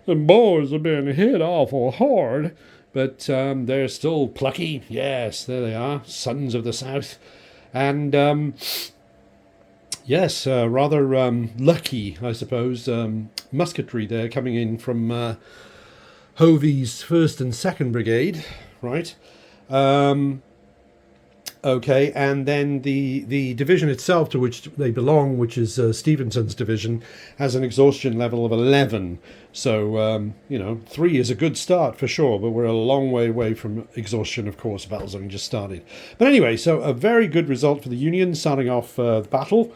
Speaker 1: boys have been hit awful hard, but they're still plucky. Yes, there they are, sons of the South. And yes, rather lucky, I suppose, musketry there coming in from Hovey's 1st and 2nd Brigade, right? Okay, and then the division itself to which they belong, which is Stevenson's division, has an exhaustion level of 11. So, 3 is a good start for sure, but we're a long way away from exhaustion, of course. Battle's only just started. But anyway, so a very good result for the Union, starting off the battle.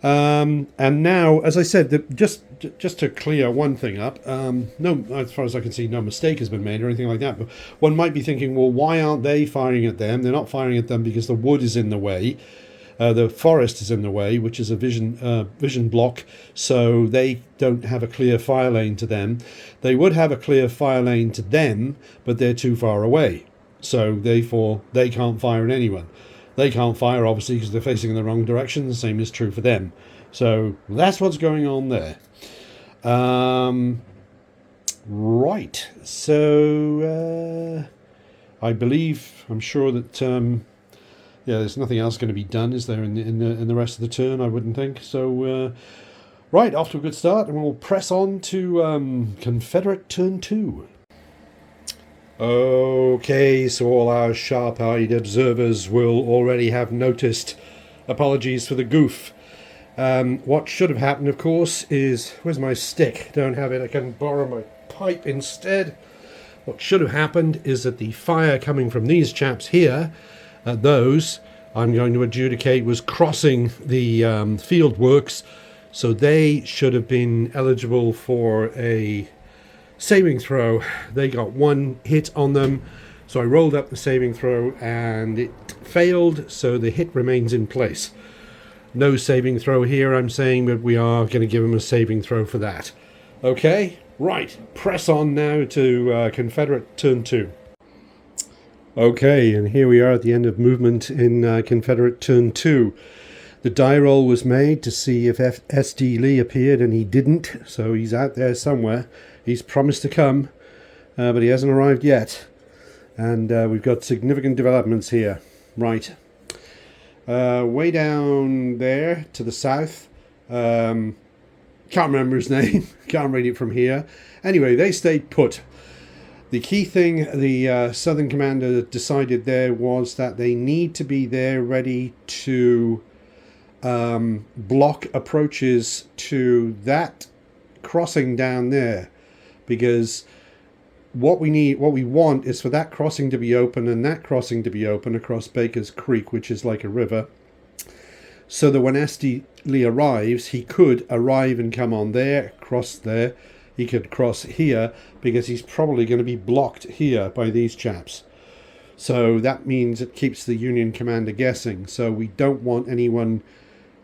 Speaker 1: And now, as I said, just to clear one thing up, no, as far as I can see, no mistake has been made or anything like that. But one might be thinking, well, why aren't they firing at them? They're not firing at them because the wood is in the way. The forest is in the way, which is a vision block, so they don't have a clear fire lane to them. They would have a clear fire lane to them, but they're too far away. So therefore, they can't fire at anyone. They can't fire, obviously, because they're facing in the wrong direction. The same is true for them. So that's what's going on there. Right. So I believe, I'm sure that there's nothing else going to be done, is there, in the rest of the turn? I wouldn't think. So right, off to a good start, and we'll press on to Confederate turn 2. Okay, so all our sharp-eyed observers will already have noticed. Apologies for the goof. What should have happened, of course, is... Where's my stick? Don't have it. I can borrow my pipe instead. What should have happened is that the fire coming from these chaps here, those I'm going to adjudicate was crossing the field works, so they should have been eligible for a saving throw. They got 1 hit on them, so I rolled up the saving throw and it failed, so the hit remains in place. No saving throw here, I'm saying, but we are going to give them a saving throw for that. Okay, right, press on now to Confederate turn 2. Okay, and here we are at the end of movement in Confederate turn 2. The die roll was made to see if S.D. Lee appeared, and he didn't, so he's out there somewhere. He's promised to come, but he hasn't arrived yet. And we've got significant developments here. Right. Way down there to the south. Can't remember his name. Can't read it from here. Anyway, they stayed put. The key thing the Southern commander decided there was that they need to be there ready to block approaches to that crossing down there, because what we want is for that crossing to be open and that crossing to be open across Baker's Creek, which is like a river, so that when Esty Lee arrives, he could arrive and come on there, cross there. He could cross here, because he's probably going to be blocked here by these chaps. So that means it keeps the Union commander guessing. So we don't want anyone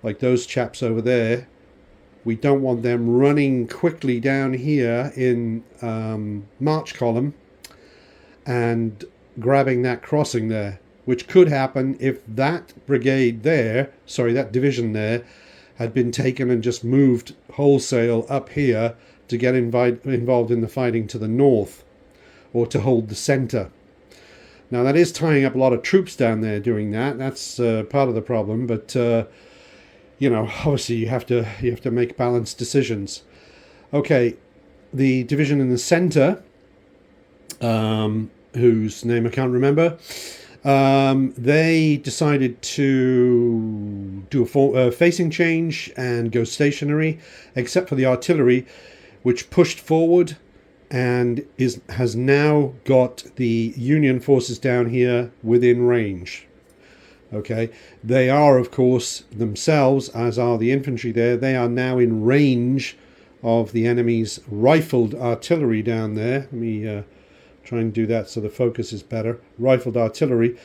Speaker 1: like those chaps over there. We don't want them running quickly down here in march column and grabbing that crossing there, which could happen if that brigade there, sorry, that division there, had been taken and just moved wholesale up here to get involved in the fighting to the north, or to hold the centre. Now that is tying up a lot of troops down there doing that. That's part of the problem, but you know, obviously you have to make balanced decisions. Okay, the division in the centre, whose name I can't remember, they decided to do a facing change and go stationary, except for the artillery, which pushed forward and has now got the Union forces down here within range. Okay, they are, of course, themselves, as are the infantry there, they are now in range of the enemy's rifled artillery down there. Let me try and do that so the focus is better. Rifled artillery.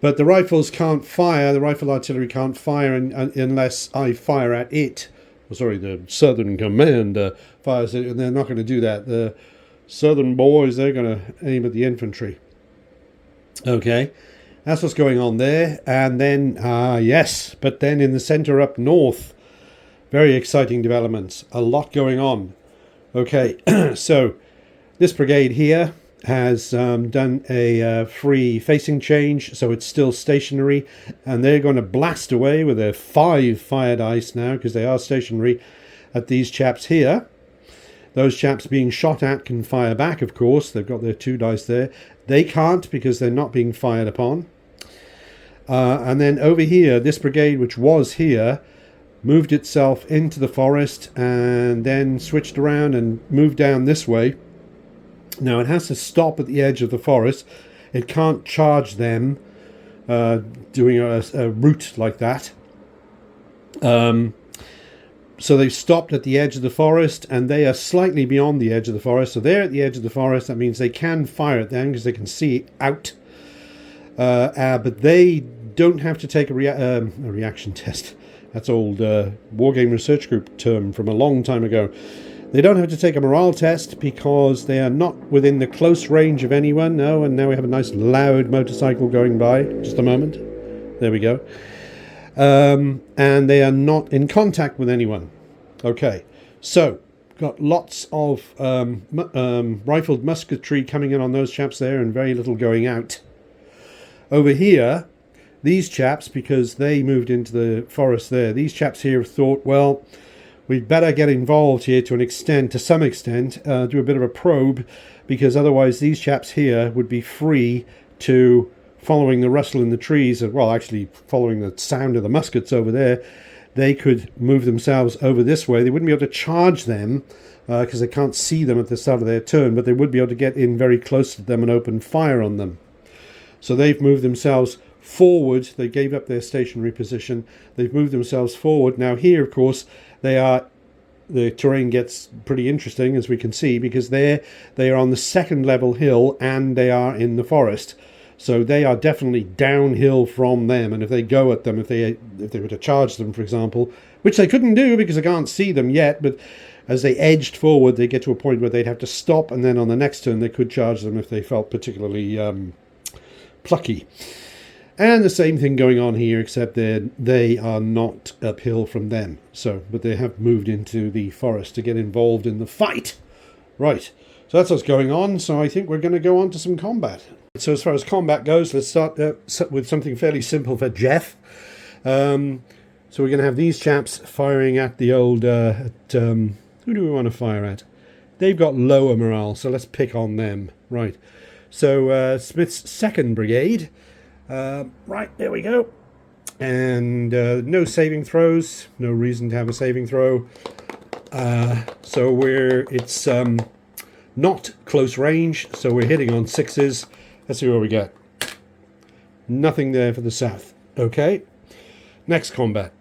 Speaker 1: But the rifles can't fire, the rifle artillery can't fire unless I fire at it. Sorry, the Southern Command fires it, and they're not going to do that. The Southern boys, they're going to aim at the infantry. Okay, that's what's going on there. And then, yes, but then in the centre up north, very exciting developments. A lot going on. Okay, so this brigade here has done a free facing change, so it's still stationary, and they're going to blast away with their 5 fire dice now, because they are stationary, at these chaps here. Those chaps being shot at can fire back, of course. They've got their 2 dice there. They can't, because they're not being fired upon. And then over here, this brigade, which was here, moved itself into the forest and then switched around and moved down this way. Now it has to stop at the edge of the forest. It can't charge them doing a route like that. So they've stopped at the edge of the forest, and they are slightly beyond the edge of the forest. So they're at the edge of the forest. That means they can fire at them because they can see out. But they don't have to take a reaction test. That's old Wargame Research Group term from a long time ago. They don't have to take a morale test because they are not within the close range of anyone. No, and now we have a nice loud motorcycle going by. Just a moment. There we go. And they are not in contact with anyone. Okay, so got lots of rifled musketry coming in on those chaps there, and very little going out. Over here, these chaps, because they moved into the forest there, these chaps here thought, well, we'd better get involved here to some extent, do a bit of a probe, because otherwise these chaps here would be free to, following the rustle in the trees, well, actually following the sound of the muskets over there, they could move themselves over this way. They wouldn't be able to charge them because they can't see them at the start of their turn, but they would be able to get in very close to them and open fire on them. So they've moved themselves forward. They gave up their stationary position. They've moved themselves forward. Now here, of course, the terrain gets pretty interesting, as we can see, because they are on the second level hill and they are in the forest. So they are definitely downhill from them, and if they go at them, if they were to charge them, for example, which they couldn't do because they can't see them yet, but as they edged forward, they get to a point where they'd have to stop, and then on the next turn they could charge them if they felt particularly plucky. And the same thing going on here, except they are not uphill from them. So, but they have moved into the forest to get involved in the fight. Right, so that's what's going on. So I think we're going to go on to some combat. So as far as combat goes, let's start with something fairly simple for Jeff. So we're going to have these chaps firing at the old... who do we want to fire at? They've got lower morale, so let's pick on them. Right. So Smith's 2nd Brigade... right, there we go. And no saving throws, no reason to have a saving throw. So it's not close range, so we're hitting on 6s. Let's see what we get. Nothing there for the south. Okay, next combat.